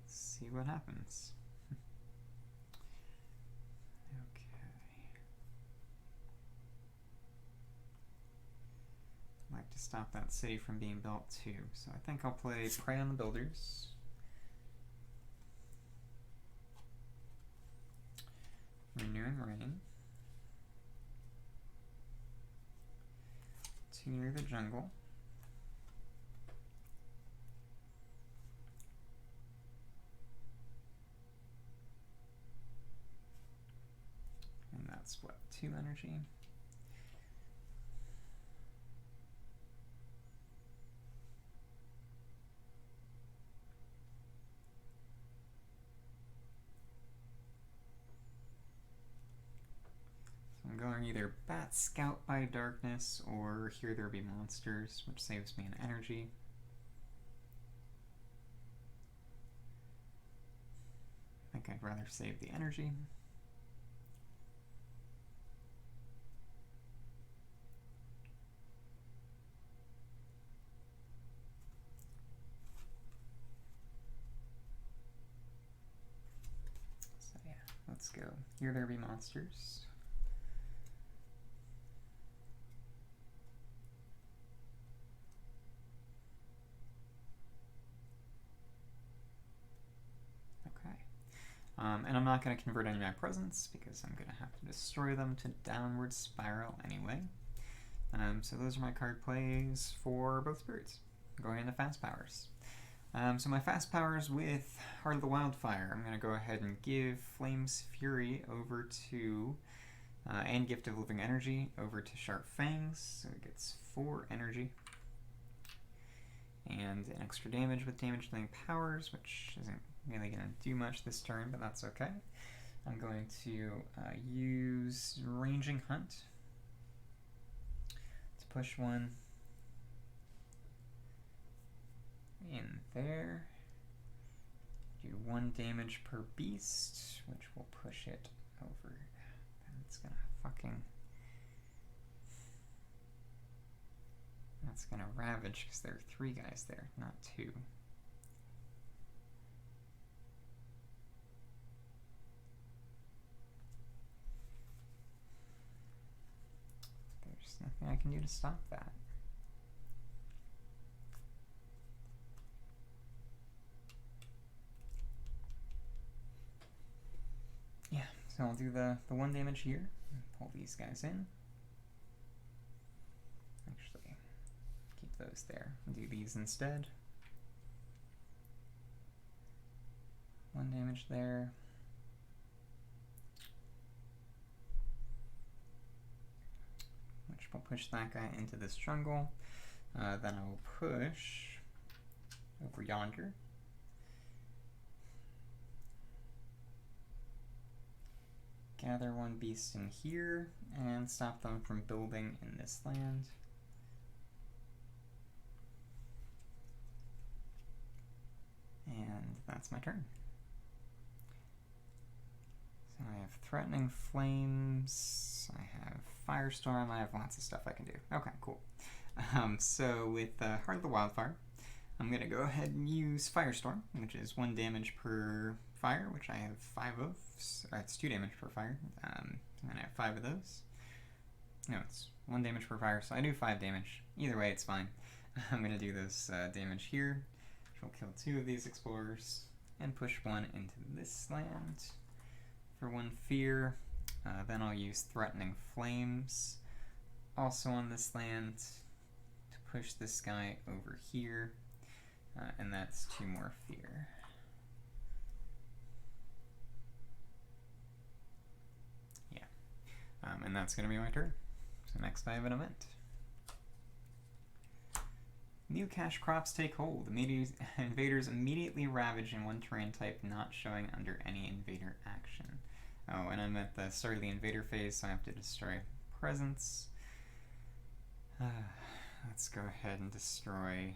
see what happens. Like to stop that city from being built too, so I think I'll play Prey on the Builders. Renewing Rain. 2 near the jungle. And that's what, 2 energy? I'm going either Bat Scout by Darkness or Here There Be Monsters, which saves me an energy. I think I'd rather save the energy. So yeah, let's go. Here There Be Monsters. And I'm not going to convert any of my presents because I'm going to have to destroy them to Downward Spiral anyway. So those are my card plays for both spirits. Going into fast powers. So my fast powers with Heart of the Wildfire, I'm going to go ahead and give Flame's Fury over to, and Gift of Living Energy over to Sharp Fangs, so it gets 4 energy. And an extra damage with damage dealing powers, which isn't really going to do much this turn, but that's okay. I'm going to use Ranging Hunt to push one in there. Do 1 damage per beast, which will push it over. That's gonna fucking... That's gonna ravage because there are 3 guys there, not 2. There's nothing I can do to stop that. Yeah, so I'll do the 1 damage here and pull these guys in. Actually, keep those there. I'll do these instead. 1 damage there. Which will push that guy into this jungle. Then I will push over yonder. Gather 1 beast in here and stop them from building in this land. And that's my turn. So I have Threatening Flames, I have Firestorm, I have lots of stuff I can do. Okay, cool. So with Heart of the Wildfire, I'm going to go ahead and use Firestorm, which is 1 damage per fire, which I have 5 of. It's 2 damage per fire, and I have 5 of those. No, it's 1 damage per fire, so I do 5 damage. Either way, it's fine. I'm going to do this damage here, which will kill 2 of these explorers, and push 1 into this land for 1 fear. Then I'll use Threatening Flames, also on this land, to push this guy over here, and that's 2 more fear. And that's going to be my turn. So next I have an event. New cash crops take hold. Invaders immediately ravage in 1 terrain type not showing under any invader action. Oh, and I'm at the start of the invader phase, so I have to destroy presence. Let's go ahead and destroy.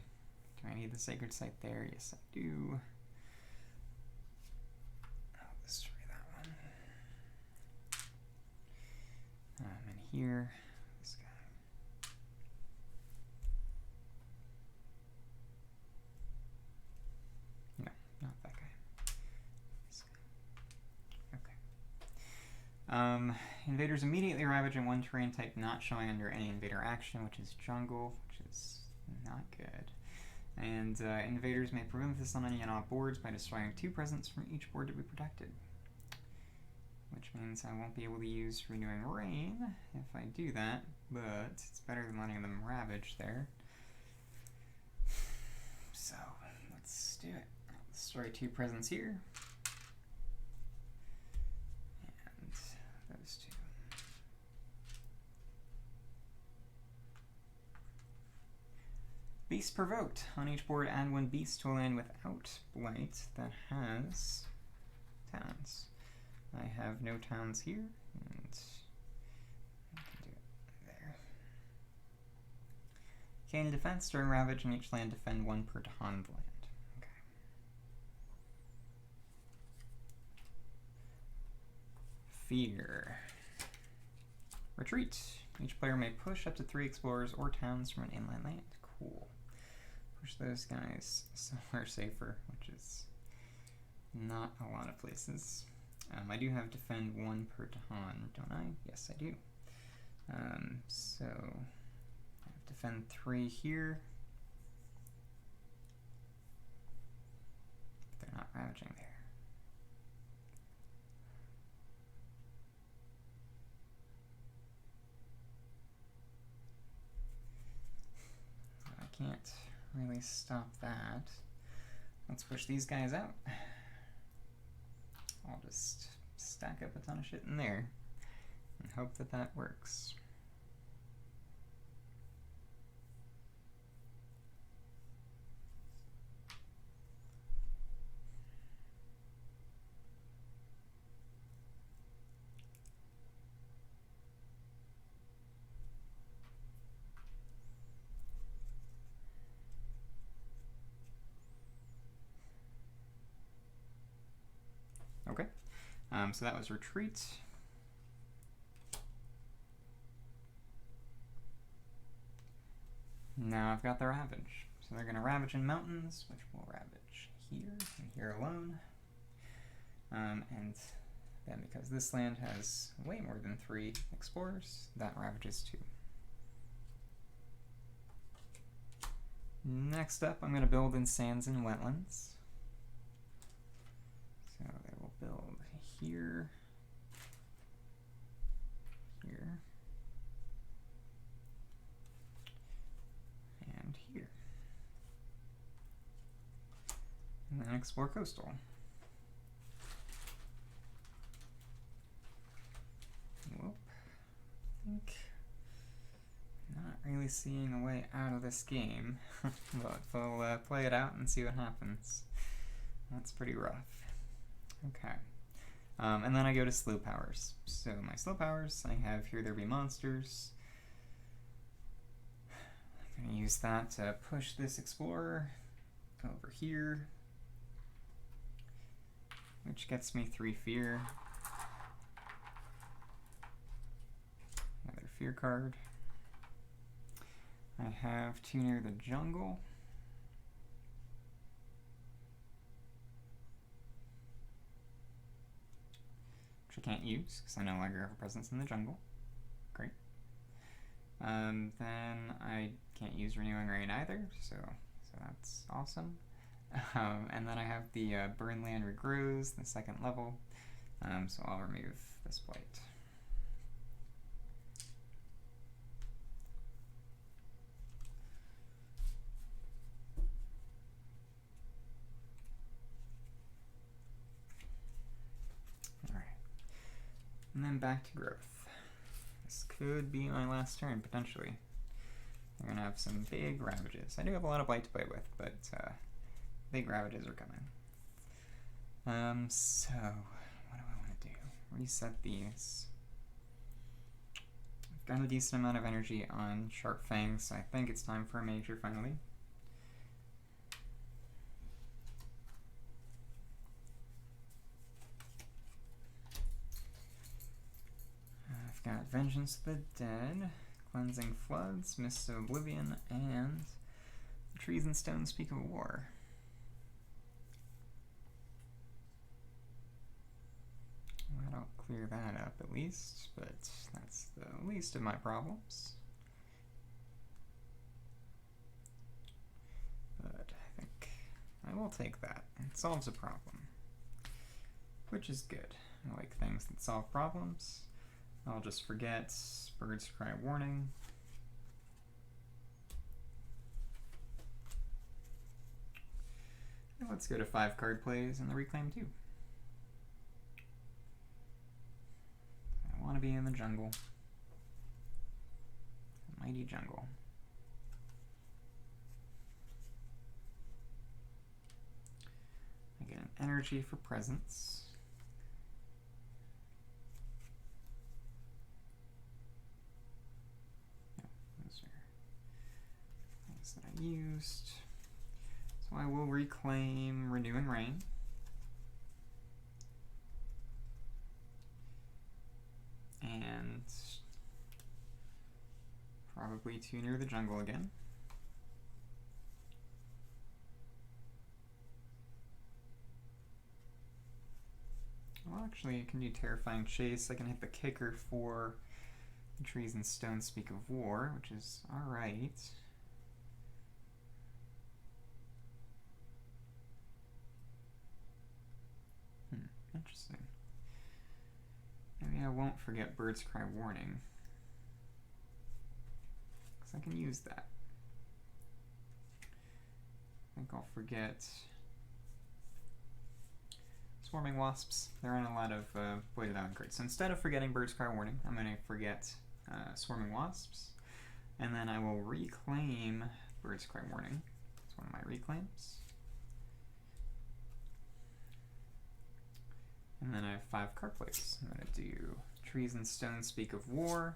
Do I need the sacred site there? Yes, I do. I'll destroy that one. And here, this guy. No, not that guy. This guy. Okay. Invaders immediately ravage in one terrain type not showing under any invader action, which is jungle, which is not good. And invaders may prevent this on any and all boards by destroying 2 presents from each board to be protected. Which means I won't be able to use Renewing Rain if I do that, but it's better than letting them ravage there. So, let's do it. I'll destroy 2 presents here. And those 2. Beast provoked. On each board, add 1 beast to a land without blight that has towns. I have no towns here, and I can do it there. Gain defense during ravage, and each land defend 1 per Dahan land. Okay. Fear. Retreat. Each player may push up to 3 explorers or towns from an inland land. Cool. Push those guys somewhere safer, which is not a lot of places. I do have defend 1 per Dahan, don't I? Yes, I do. So I have defend 3 here. But they're not ravaging there. So I can't really stop that. Let's push these guys out. I'll just stack up a ton of shit in there and hope that that works. Okay, so that was retreat. Now I've got the ravage. So they're going to ravage in mountains, which will ravage here and here alone. And then because this land has way more than 3 explorers, that ravages 2. Next up, I'm going to build in sands and wetlands. So they will build here, here, and here. And then explore coastal. Whoop. I think not really seeing a way out of this game, but we'll play it out and see what happens. That's pretty rough. Okay. And then I go to slow powers. So my slow powers, I have Here There Be Monsters. I'm going to use that to push this explorer over here, which gets me 3 fear. Another fear card. I have 2 near the jungle. Which I can't use because I no longer have a presence in the jungle. Great. Then I can't use Renewing Rain either, so that's awesome. And then I have the Burn Land Regrows, the 2nd level, so I'll remove this blight. And then back to growth. This could be my last turn, potentially. They're going to have some big ravages. I do have a lot of blight to play with, but big ravages are coming. So, what do I want to do? Reset these. got a decent amount of energy on Sharp Fangs, so I think it's time for a major finally. I've got Vengeance of the Dead, Cleansing Floods, Mists of Oblivion, and Trees and Stones Speak of War. That'll clear that up at least, but that's the least of my problems. But I think I will take that. It solves a problem, which is good. I like things that solve problems. I'll just forget Birds Cry Warning. And let's go to 5 card plays and the Reclaim 2. I want to be in the jungle. The mighty jungle. I get an energy for presence. Those are things that I used. So I will reclaim Renewing Rain. And probably too near the jungle again. Well, actually, I can do Terrifying Chase. I can hit the kicker for the Trees and Stones Speak of War, which is alright. Interesting. Maybe I won't forget Birds Cry Warning, because I can use that. I think I'll forget Swarming Wasps. There aren't a lot of Bladed Iron cards. So instead of forgetting Birds Cry Warning, I'm going to forget Swarming Wasps, and then I will reclaim Birds Cry Warning. It's one of my reclaims. And then I have 5 card plays. I'm going to do Trees and Stones Speak of War,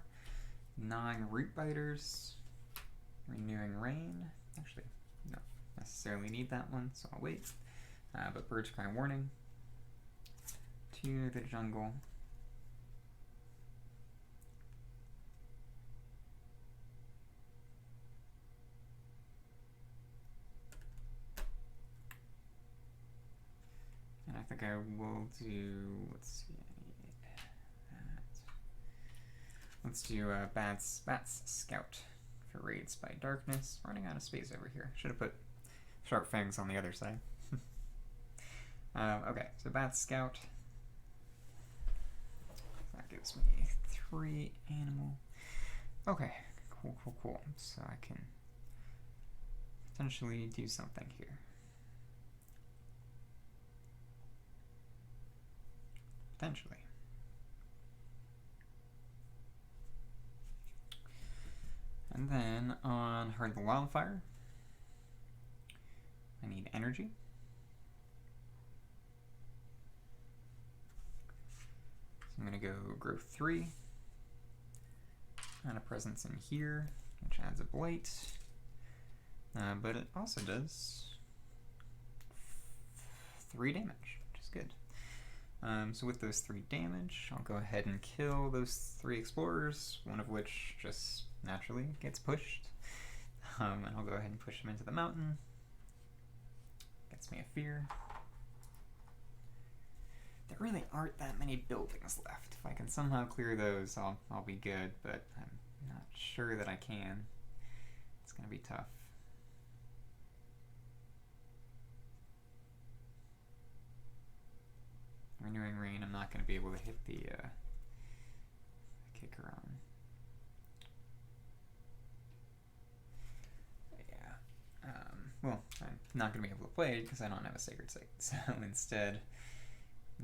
Gnawing Root Biters, Renewing Rain. Actually, don't necessarily need that one, so I'll wait. But Birds Cry Warning, to the jungle. And I think I will do, let's see, I need that. Let's do Bats Scout for Raids by Darkness. Running out of space over here. Should have put Sharp Fangs on the other side. Okay, so Bats Scout. That gives me 3 animal. Okay, cool. So I can potentially do something here. Potentially. And then on Heart of the Wildfire, I need energy. So I'm going to go grow 3. And a presence in here, which adds a blight. But it also does 3 damage, which is good. So with those 3 damage, I'll go ahead and kill those 3 explorers, one of which just naturally gets pushed. And I'll go ahead and push them into the mountain. Gets me a fear. There really aren't that many buildings left. If I can somehow clear those, I'll be good, but I'm not sure that I can. It's gonna be tough. Renewing Rain, I'm not going to be able to hit the kicker on. Yeah. Well, I'm not going to be able to play it because I don't have a Sacred Site. So instead,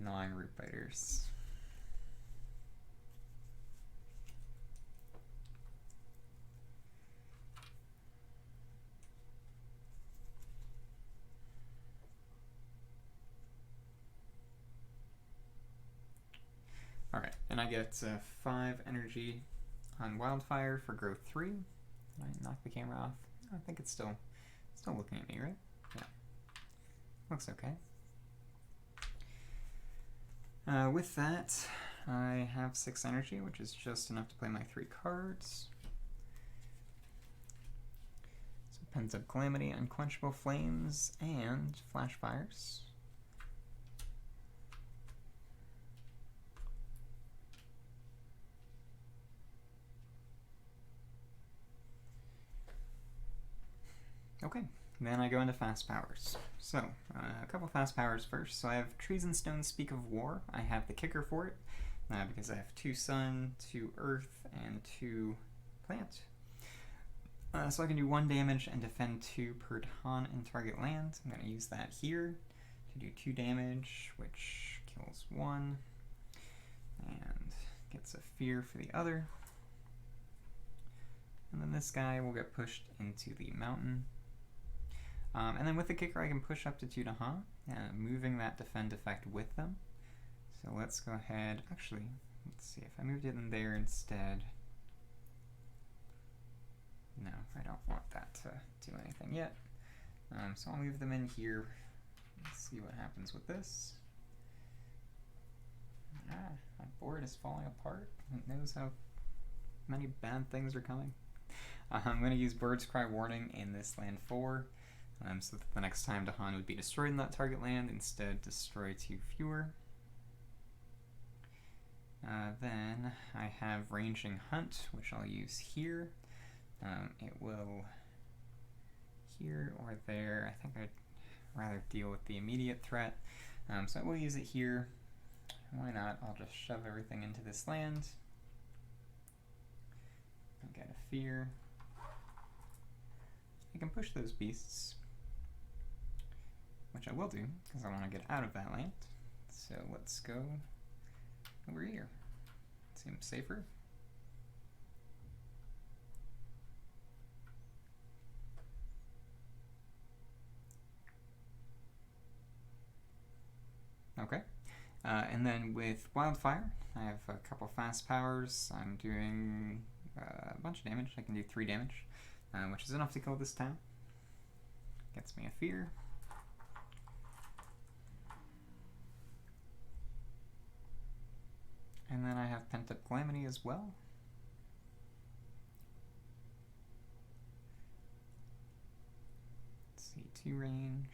Gnawing Root Biters. Alright, and I get 5 energy on Wildfire for growth 3. Did I knock the camera off? I think it's still looking at me, right? Yeah. Looks okay. With that, I have 6 energy, which is just enough to play my 3 cards. So Pent-Up Calamity, Unquenchable Flames, and Flash Fires. Okay, then I go into fast powers. So, a couple fast powers first. So I have Trees and Stones Speak of War. I have the kicker for it, because I have 2 sun, 2 earth, and 2 plant. So I can do 1 damage and defend 2 per turn in target land. I'm going to use that here to do 2 damage, which kills 1, and gets a fear for the other. And then this guy will get pushed into the mountain. And then with the kicker, I can push up to 2 to moving that defend effect with them. So let's go ahead. Actually, let's see if I moved it in there instead. No, I don't want that to do anything yet. So I'll move them in here. Let's see what happens with this. My board is falling apart. It knows how many bad things are coming. I'm going to use Bird's Cry Warning in this land 4. So that the next time Dahan would be destroyed in that target land, instead destroy 2 fewer. Then I have Ranging Hunt, which I'll use here. It will here or there. I think I'd rather deal with the immediate threat. So I will use it here. Why not? I'll just shove everything into this land. I'll get a fear. I can push those beasts, which I will do, because I want to get out of that land. So let's go over here. Seems safer. Okay. And then with Wildfire, I have a couple fast powers. I'm doing a bunch of damage. I can do 3 damage, which is enough to kill this town. Gets me a fear. And then I have Pent-Up Calamity as well. Let's see, 2 range.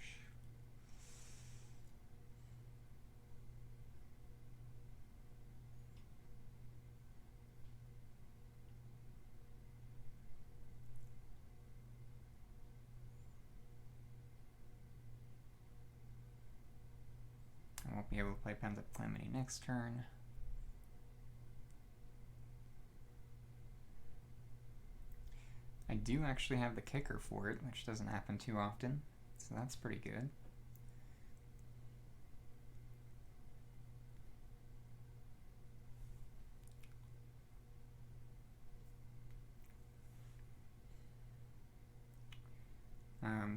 I won't be able to play Pent-Up Calamity next turn. I do actually have the kicker for it, which doesn't happen too often, so that's pretty good.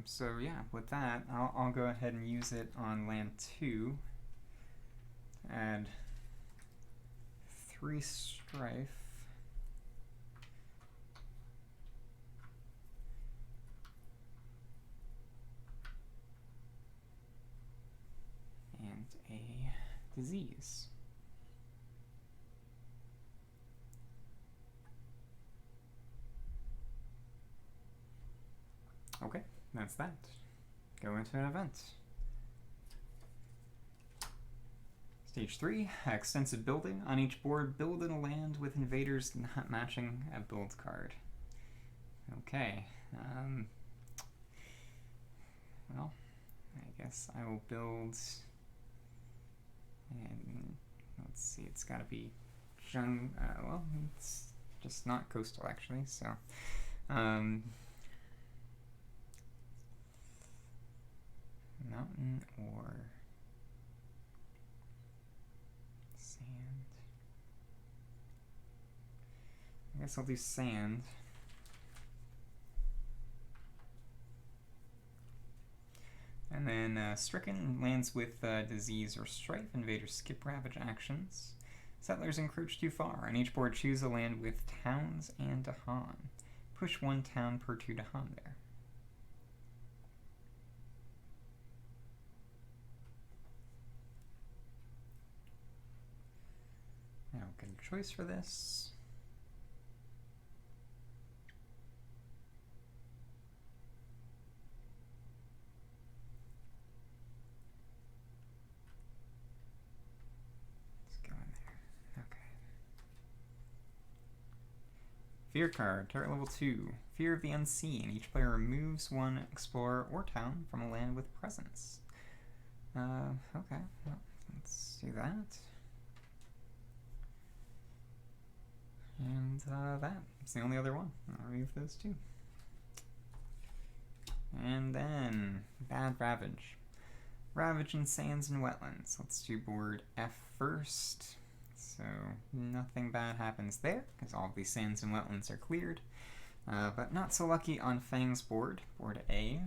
So yeah, with that, I'll go ahead and use it on land 2. Add 3 strife. And a disease. Okay, that's that. Go into an event. Stage 3, extensive building. On each board, build in a land with invaders not matching a build card. Okay, well, I guess I will build, and let's see, it's gotta be well, it's just not coastal actually, so, mountain or sand. I guess I'll do sand. And then Stricken lands with disease or strife. Invaders skip ravage actions. Settlers encroach too far. On each board, choose a land with towns and Dahan. Push 1 town per 2 Dahan there. I don't get a choice for this. Fear card, turret level 2. Fear of the unseen. Each player removes 1 explorer or town from a land with presence. Okay, well, let's do that. And that's the only other one. I'll remove those 2. And then, Bad Ravage. Ravage in sands and wetlands. Let's do board F first. So nothing bad happens there, because all of these sands and wetlands are cleared. But not so lucky on Fangs board, board A.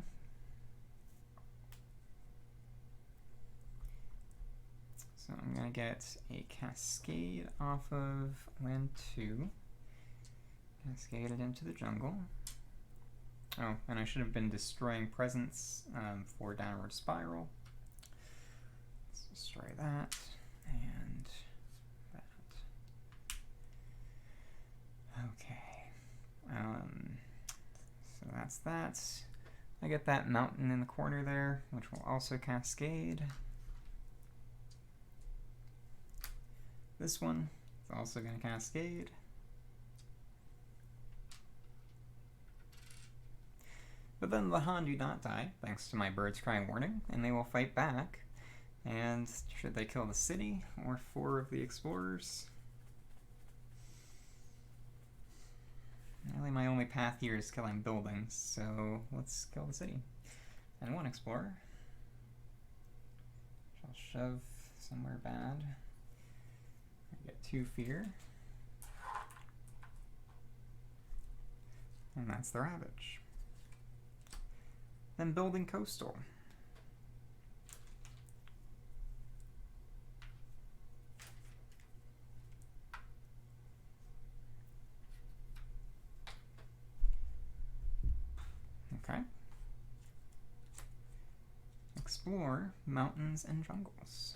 So I'm going to get a Cascade off of land 2. Cascade it into the jungle. Oh, and I should have been destroying presence for Downward Spiral. Let's destroy that, and that. Okay. So that's that. I get that mountain in the corner there, which will also cascade. This one is also going to cascade. But then the Han do not die, thanks to my Bird's Cry warning, and they will fight back. And should they kill the city, or 4 of the explorers? Really, my only path here is killing buildings, so let's kill the city. And 1 explorer. I'll shove somewhere bad. I get 2 fear. And that's the Ravage. Then building coastal. Okay. Explore mountains and jungles.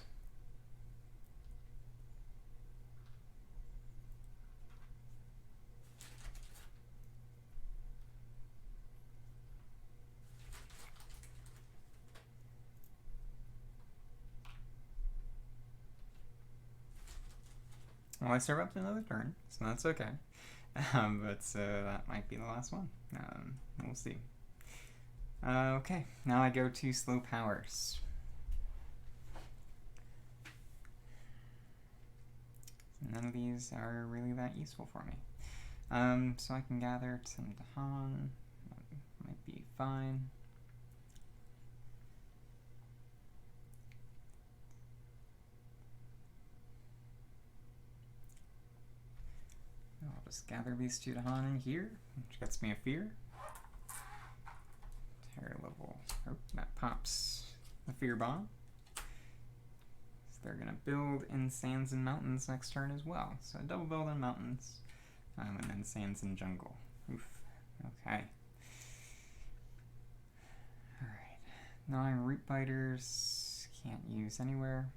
Well, I serve up to another turn, so that's okay. But that might be the last one. We'll see. Okay, now I go to slow powers. None of these are really that useful for me. So I can gather some Dahan. That might be fine. I'll just gather these 2 Dahan in here, which gets me a fear. Terror level, oh, that pops the fear bomb. So they're gonna build in sands and mountains next turn as well. So double build in mountains, and then sands and jungle. Oof, okay. Alright, 9 root biters, can't use anywhere.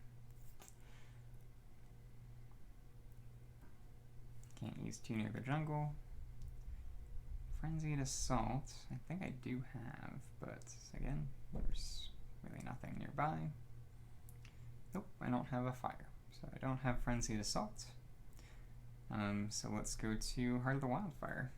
Can't use 2 near the jungle. Frenzied Assault, I think I do have, but again, there's really nothing nearby. Nope, I don't have a fire, so I don't have Frenzied Assault. So let's go to Heart of the Wildfire.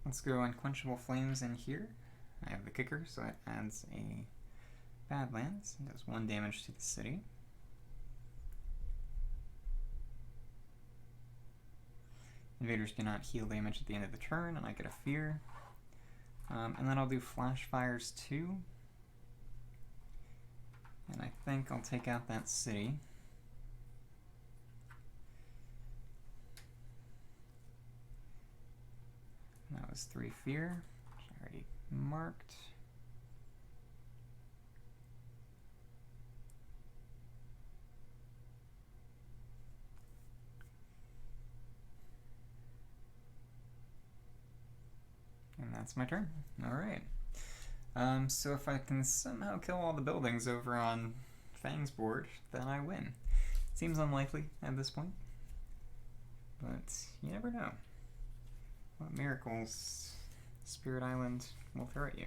Let's go Unquenchable Flames in here. I have the kicker, so it adds a Badlands. It does 1 damage to the city. Invaders do not heal damage at the end of the turn, and I get a fear. And then I'll do Flash Fires 2. And I think I'll take out that city. That was 3 fear, which I already marked. And that's my turn. Alright. So if I can somehow kill all the buildings over on Fangs' board, then I win. Seems unlikely at this point, but you never know what miracles Spirit Island will throw at you.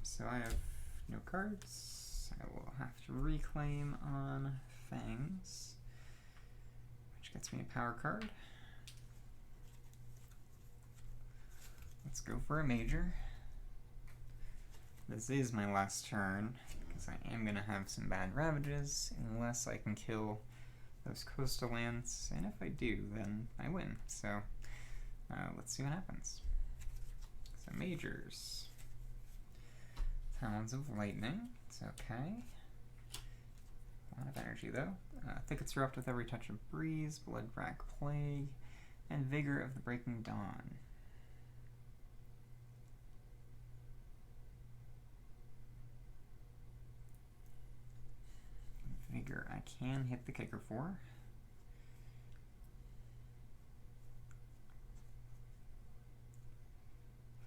So I have no cards. I will have to reclaim on Fangs, which gets me a power card. Let's go for a major. This is my last turn, because I am going to have some bad ravages, unless I can kill those coastal lands, and if I do, then I win. So let's see what happens. So majors. Talons of Lightning, it's okay. A lot of energy though. Thick Disrupt with every touch of breeze, Blood Rack Plague, and Vigor of the Breaking Dawn. Vigor I can hit the kicker for.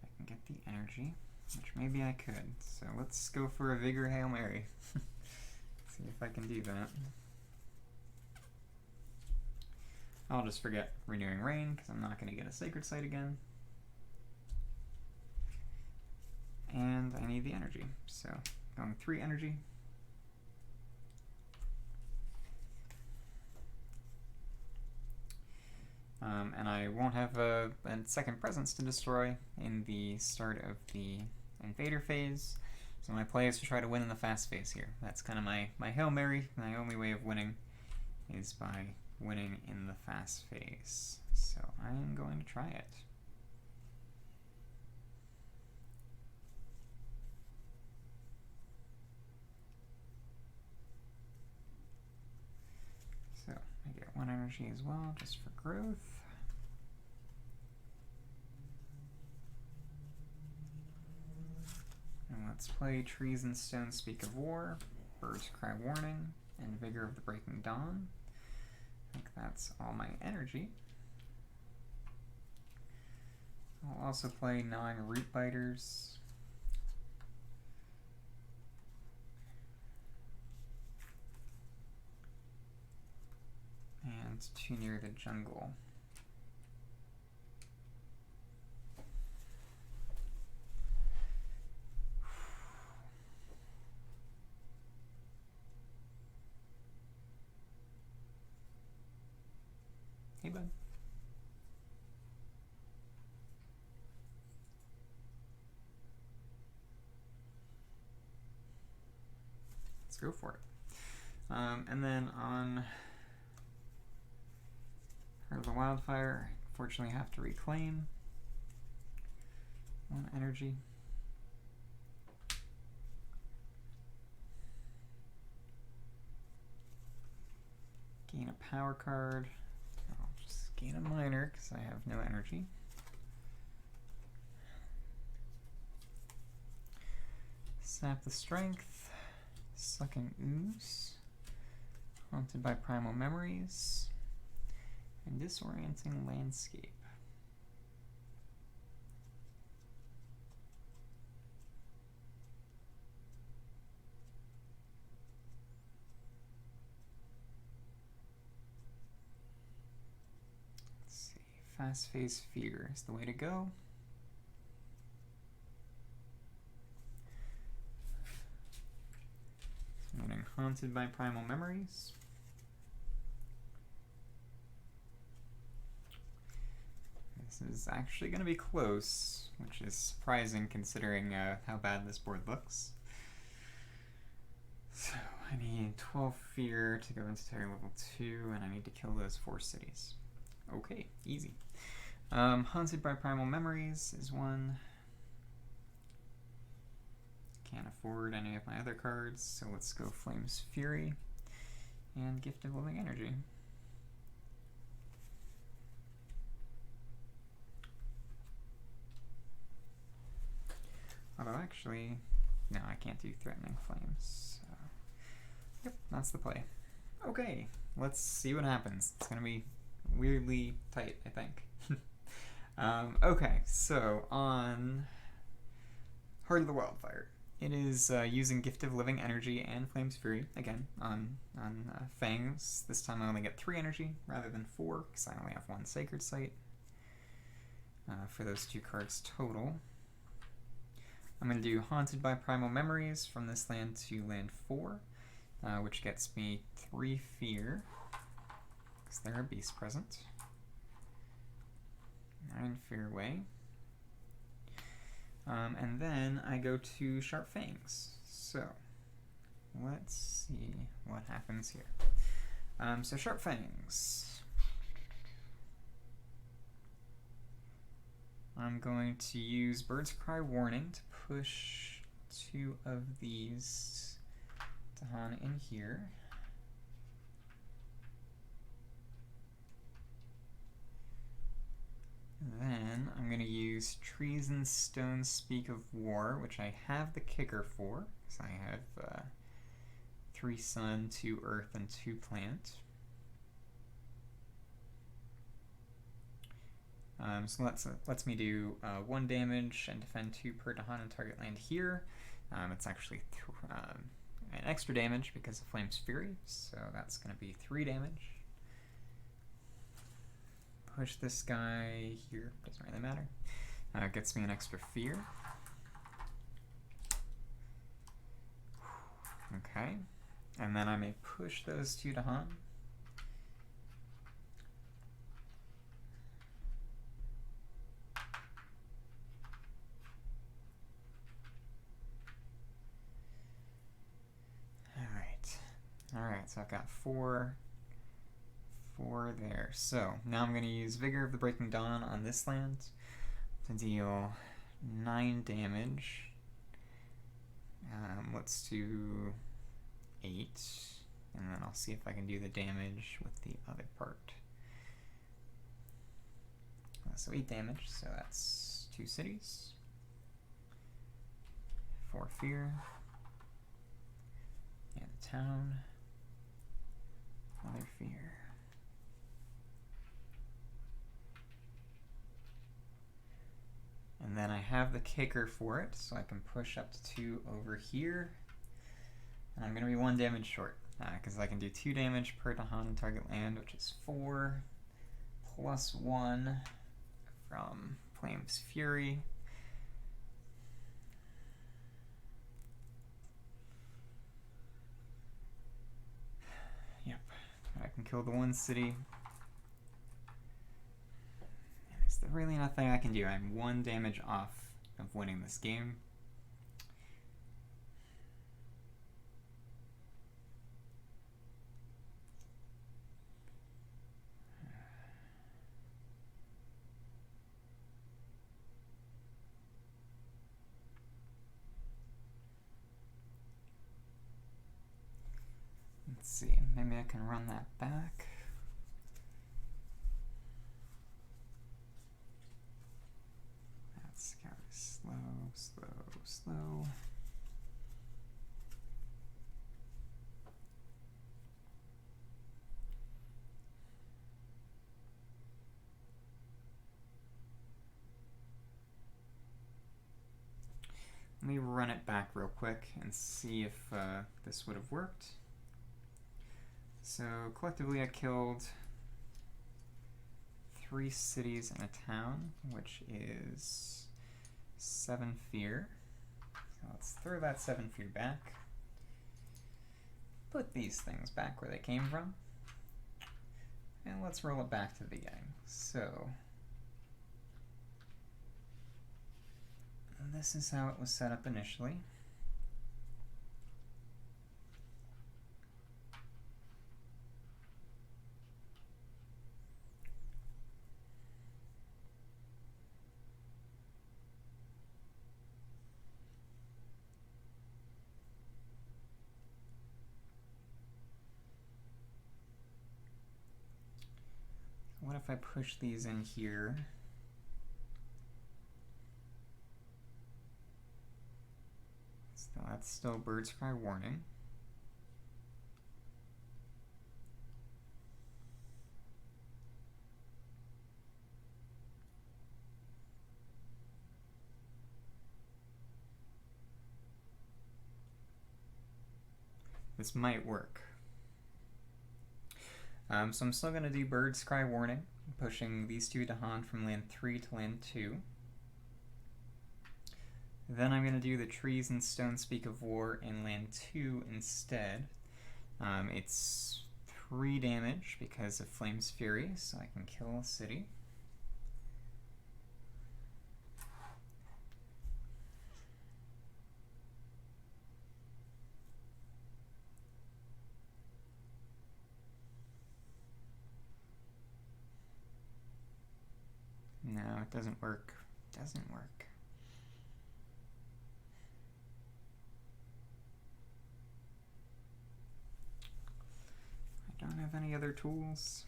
If I can get the energy, which maybe I could. So let's go for a Vigor Hail Mary. See if I can do that. I'll just forget Renewing Rain, because I'm not going to get a Sacred Site again. And I need the energy, so going 3 energy. And I won't have a second presence to destroy in the start of the Invader phase, so my play is to try to win in the fast phase here. That's kind of my Hail Mary. My only way of winning is by winning in the fast phase. So I am going to try it. So I get 1 energy as well, just for growth. And let's play Trees and Stones Speak of War, Birds Cry Warning, and Vigor of the Breaking Dawn. I think that's all my energy. I'll also play 9 Root Biters. And Too Near the Jungle. Hey, bud. Let's go for it. And then on Heart of the Wildfire, unfortunately have to reclaim 1 energy. Gain a power card. I'll just gain a minor because I have no energy. Sap the Strength, Sucking Ooze, Haunted by Primal Memories, and Disorienting Landscape. Let's see, Fast Phase Fear is the way to go. Getting Haunted by Primal Memories. This is actually going to be close, which is surprising considering how bad this board looks. So I need 12 Fear to go into Terry level 2, and I need to kill those 4 cities. Okay, easy. Haunted by Primal Memories is 1. can't afford any of my other cards, so let's go Flames Fury and Gift of Living Energy. Although actually, no, I can't do Threatening Flames. So. Yep, that's the play. Okay, let's see what happens. It's gonna be weirdly tight, I think. Okay, so on Heart of the Wildfire, it is using Gift of Living Energy and Flames Fury, again, on Fangs. This time I only get 3 energy rather than 4, because I only have 1 Sacred Site for those 2 cards total. I'm going to do Haunted by Primal Memories from this land to land 4, which gets me 3 fear, because they're a beast present. 9 fear away. And then I go to Sharp Fangs. So, let's see what happens here. So Sharp Fangs. I'm going to use Bird's Cry Warning to push 2 of these Dahan in here. Then I'm going to use Trees and Stones Speak of War, which I have the kicker for, because I have 3 sun, 2 earth, and 2 plant. So lets me do 1 damage and defend 2 per Dahan and target land here. It's actually an extra damage because of Flame's Fury, so that's going to be 3 damage. Push this guy here, doesn't really matter. It gets me an extra fear. Okay, and then I may push those 2 Dahan. Alright, so I've got 4 there. So now I'm going to use Vigor of the Breaking Dawn on this land to deal 9 damage. Let's do 8, and then I'll see if I can do the damage with the other part. So 8 damage, so that's 2 cities. 4 fear. And a town. Another fear. And then I have the kicker for it, so I can push up to 2 over here. And I'm going to be 1 damage short, because I can do 2 damage per Dahan target land, which is 4, plus 1 from Flame's Fury. Yep, I can kill the 1 city. There's really nothing I can do. I'm 1 damage off of winning this game. Let's see, maybe I can run that back. That's kind of slow. Let me run it back real quick and see if this would have worked. So collectively I killed 3 cities and a town, which is 7 fear. So let's throw that 7 fear back. Put these things back where they came from. And let's roll it back to the beginning. So this is how it was set up initially. what if I push these in here? So that's still Bird's Cry Warning. This might work. So I'm still going to do Bird's Cry Warning, pushing these two Dahan from land 3 to land 2. Then I'm going to do the Trees and Stone Speak of War in land 2 instead. It's 3 damage because of Flame's Fury, so I can kill a city. No, it doesn't work. It doesn't work. I don't have any other tools.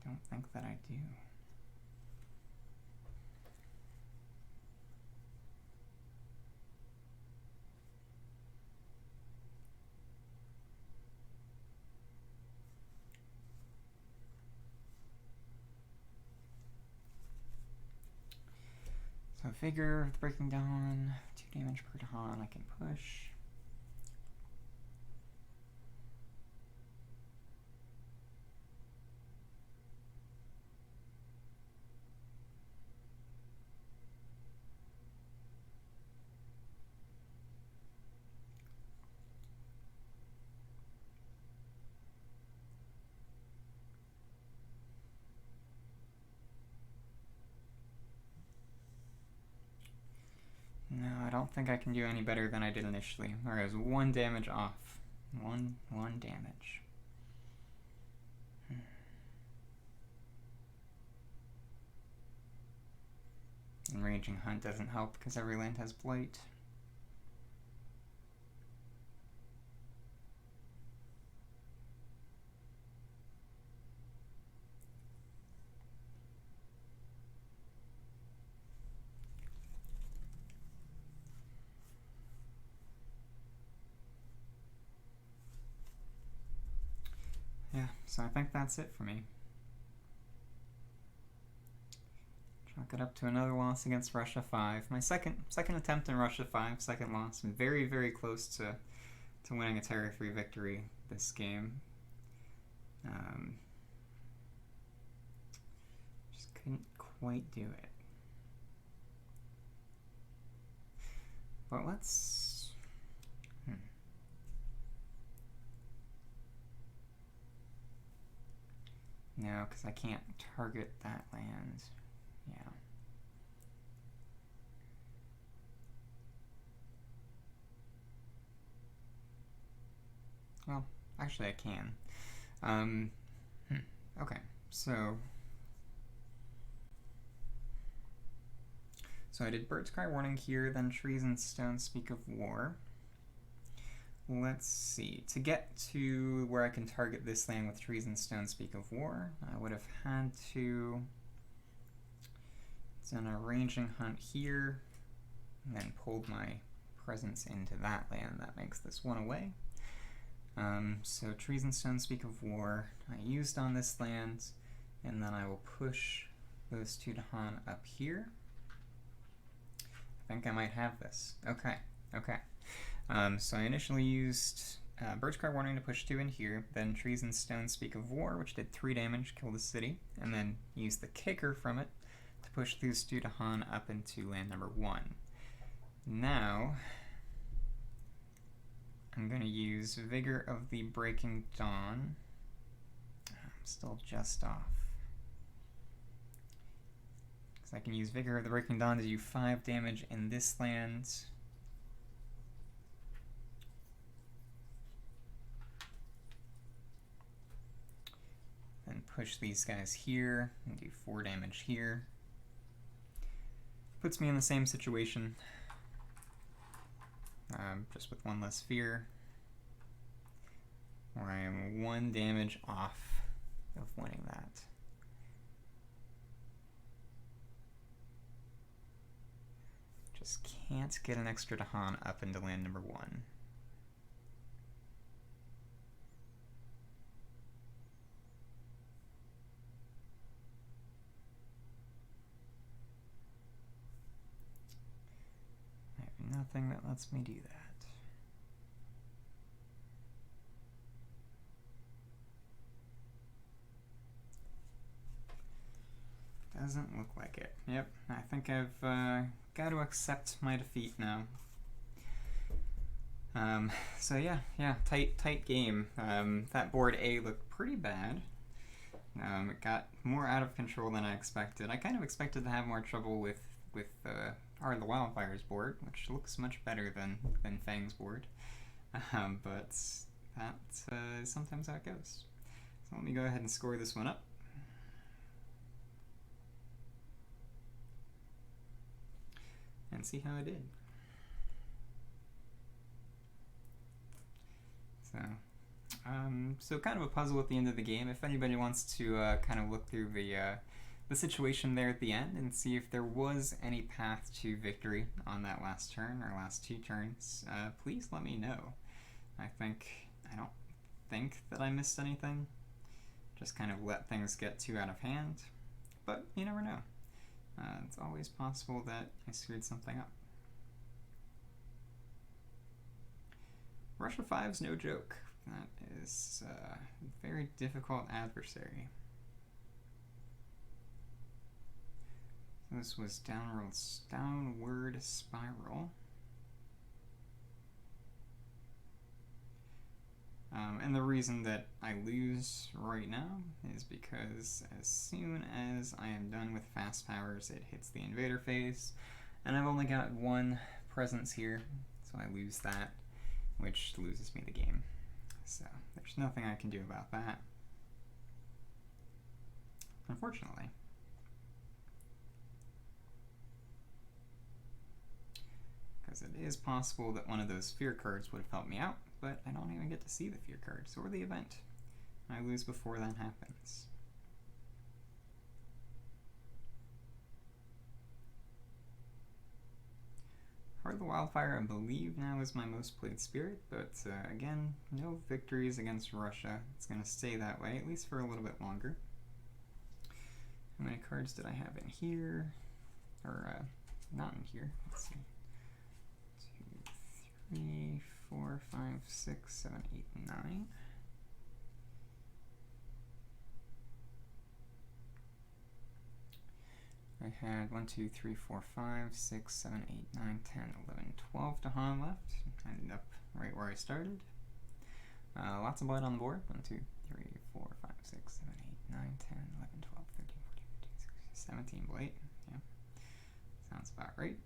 Don't think that I do. So Vigor with Breaking Dawn, 2 damage per Dawn, I can push. No, I don't think I can do any better than I did initially. Alright, it was 1 damage off. One damage. And Raging Hunt doesn't help because every land has Blight. Yeah, so I think that's it for me. Chalk it up to another loss against Russia 5. My second attempt in Russia 5, second loss. I'm very, very close to winning a Terra 3 victory this game. Just couldn't quite do it. But let's... No, because I can't target that land. Yeah. Well, actually I can. Okay, so I did Bird's Cry Warning here, then Trees and Stone Speak of War. Let's see. To get to where I can target this land with Trees and Stone Speak of War, I would have had to done a Raging Hunt here, and then pulled my presence into that land. That makes this one away. So Trees and Stone Speak of War I used on this land, and then I will push those 2 Dahan up here. I think I might have this. Okay. So I initially used Bird's Cry Warning to push 2 in here, then Trees and Stone Speak of War, which did 3 damage, killed the city, and then used the kicker from it to push these 2 Dahan up into land number 1. Now, I'm going to use Vigor of the Breaking Dawn. I'm still just off. So I can use Vigor of the Breaking Dawn to do 5 damage in this land. Then push these guys here and do 4 damage here. Puts me in the same situation, just with one less fear, where I am 1 damage off of winning that. Just can't get an extra Dahan up into land number 1. I have nothing that lets me do that. Doesn't look like it. Yep, I think I've got to accept my defeat now. So yeah, tight game. That board A looked pretty bad. It got more out of control than I expected. I kind of expected to have more trouble with the Wildfire's board, which looks much better than Fangs' board. But that is sometimes how it goes. So let me go ahead and score this one up. And see how I did. So kind of a puzzle at the end of the game. If anybody wants to kind of look through the situation there at the end and see if there was any path to victory on that last turn or last 2 turns, please let me know. I don't think that I missed anything. Just kind of let things get too out of hand, but you never know. It's always possible that I screwed something up. Russia 5's no joke. That is a very difficult adversary. This was downward spiral. And the reason that I lose right now is because as soon as I am done with fast powers, it hits the invader phase, and I've only got 1 presence here, so I lose that, which loses me the game. So there's nothing I can do about that, unfortunately. Because it is possible that one of those fear cards would have helped me out, but I don't even get to see the fear cards or the event. I lose before that happens. Heart of the Wildfire, I believe now is my most played spirit, but again, no victories against Russia. It's going to stay that way, at least for a little bit longer. How many cards did I have in here? Or, not in here. Let's see. 2, 3, 4, 5, 6, 7, 8, 9. I had 1, 2, 3, 4, 5, 6, 7, 8, 9, 10, 11, 12 Dahan left. I ended up right where I started. Lots of blood on the board. 1, 2, 3, 4, 5, 6, 7, 8, 9, 10, 11, 12, 13, 14, 15, 16, 17 blight. Yeah. Sounds about right.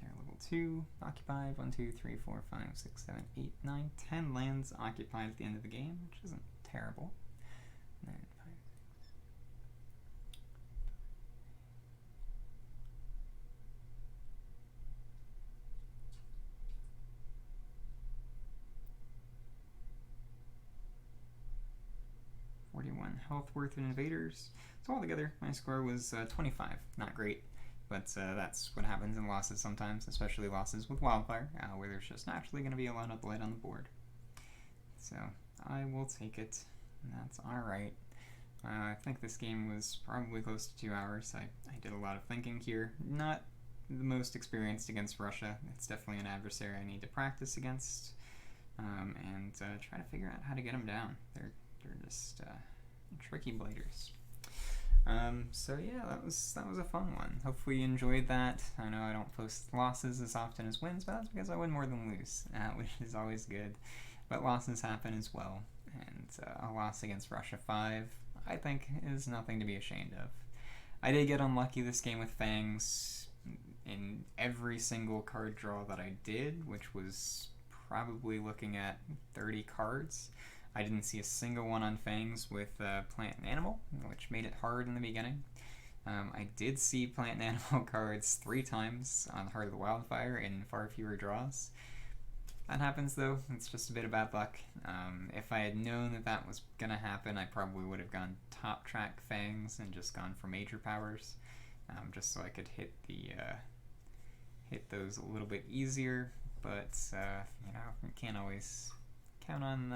They're level 2 occupied. 1, 2, 3, 4, 5, 6, 7, 8, 9, 10 lands occupied at the end of the game, which isn't terrible. And then 5, 6. 41 health worth in invaders. So altogether, my score was 25. Not great, but that's what happens in losses sometimes, especially losses with Wildfire, where there's just naturally going to be a lot of blight on the board. So I will take it, and that's alright. I think this game was probably close to 2 hours. I did a lot of thinking here. Not the most experienced against Russia. It's definitely an adversary I need to practice against, and try to figure out how to get them down. They're just tricky blighters. So yeah, that was a fun one. Hopefully you enjoyed that. I know I don't post losses as often as wins, but that's because I win more than lose, which is always good. But losses happen as well, and a loss against Russia 5, I think, is nothing to be ashamed of. I did get unlucky this game with Fangs in every single card draw that I did, which was probably looking at 30 cards. I didn't see a single one on Fangs with plant and animal, which made it hard in the beginning. I did see plant and animal cards 3 times on Heart of the Wildfire in far fewer draws. That happens though, it's just a bit of bad luck. If I had known that that was gonna happen, I probably would have gone top track Fangs and just gone for major powers, just so I could hit those a little bit easier. But you can't always count on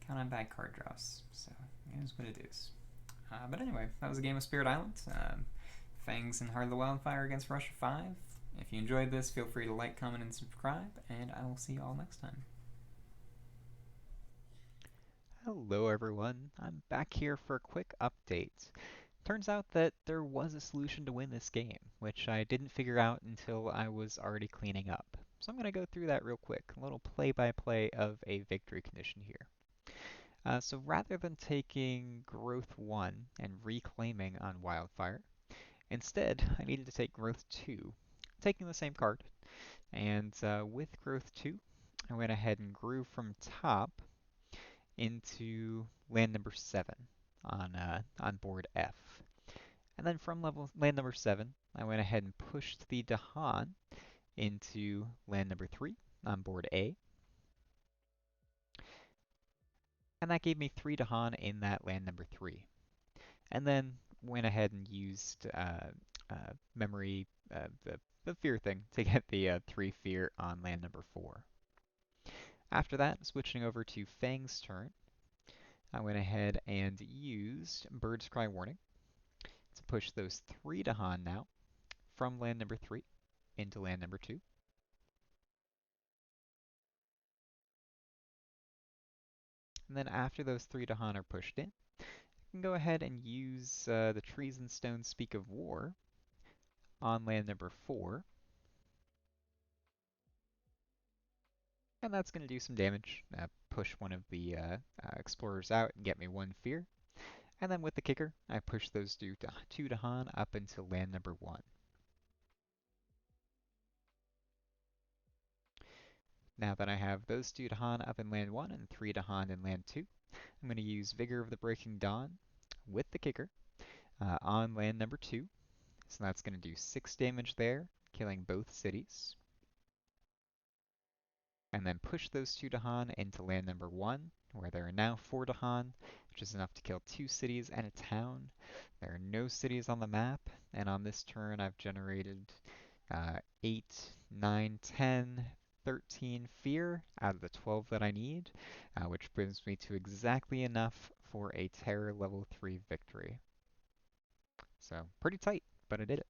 bad card draws. So it is what it is. But anyway, that was a game of Spirit Island. Fangs and Heart of the Wildfire against Russia 5. If you enjoyed this, feel free to like, comment, and subscribe, and I will see you all next time. Hello everyone, I'm back here for a quick update. Turns out that there was a solution to win this game, which I didn't figure out until I was already cleaning up. So I'm going to go through that real quick, a little play-by-play of a victory condition here. So rather than taking Growth 1 and reclaiming on Wildfire, instead I needed to take Growth 2, taking the same card, and with Growth 2, I went ahead and grew from top into land number 7 on board F. And then from land number 7, I went ahead and pushed the Dahan into land number 3 on board A. And that gave me 3 Dahan in that land number 3. And then went ahead and used memory, the fear thing, to get the 3 fear on land number 4. After that, switching over to Fang's turn, I went ahead and used Bird's Cry Warning to push those 3 Dahan now from land number 3 into land number 2. And then after those 3 Dahan are pushed in, I can go ahead and use the Trees and Stones Speak of War on land number 4. And that's going to do some damage. Push one of the explorers out and get me 1 fear. And then with the kicker, I push those 2 Dahan up into land number 1. Now that I have those 2 Dahan up in land 1 and 3 Dahan in land 2, I'm going to use Vigor of the Breaking Dawn with the kicker on land number 2. So that's going to do 6 damage there, killing both cities. And then push those 2 Dahan into land number 1, where there are now 4 Dahan, which is enough to kill 2 cities and a town. There are no cities on the map, and on this turn I've generated 8, 9, 10, 13 fear out of the 12 that I need, which brings me to exactly enough for a terror level 3 victory. So pretty tight, but I did it.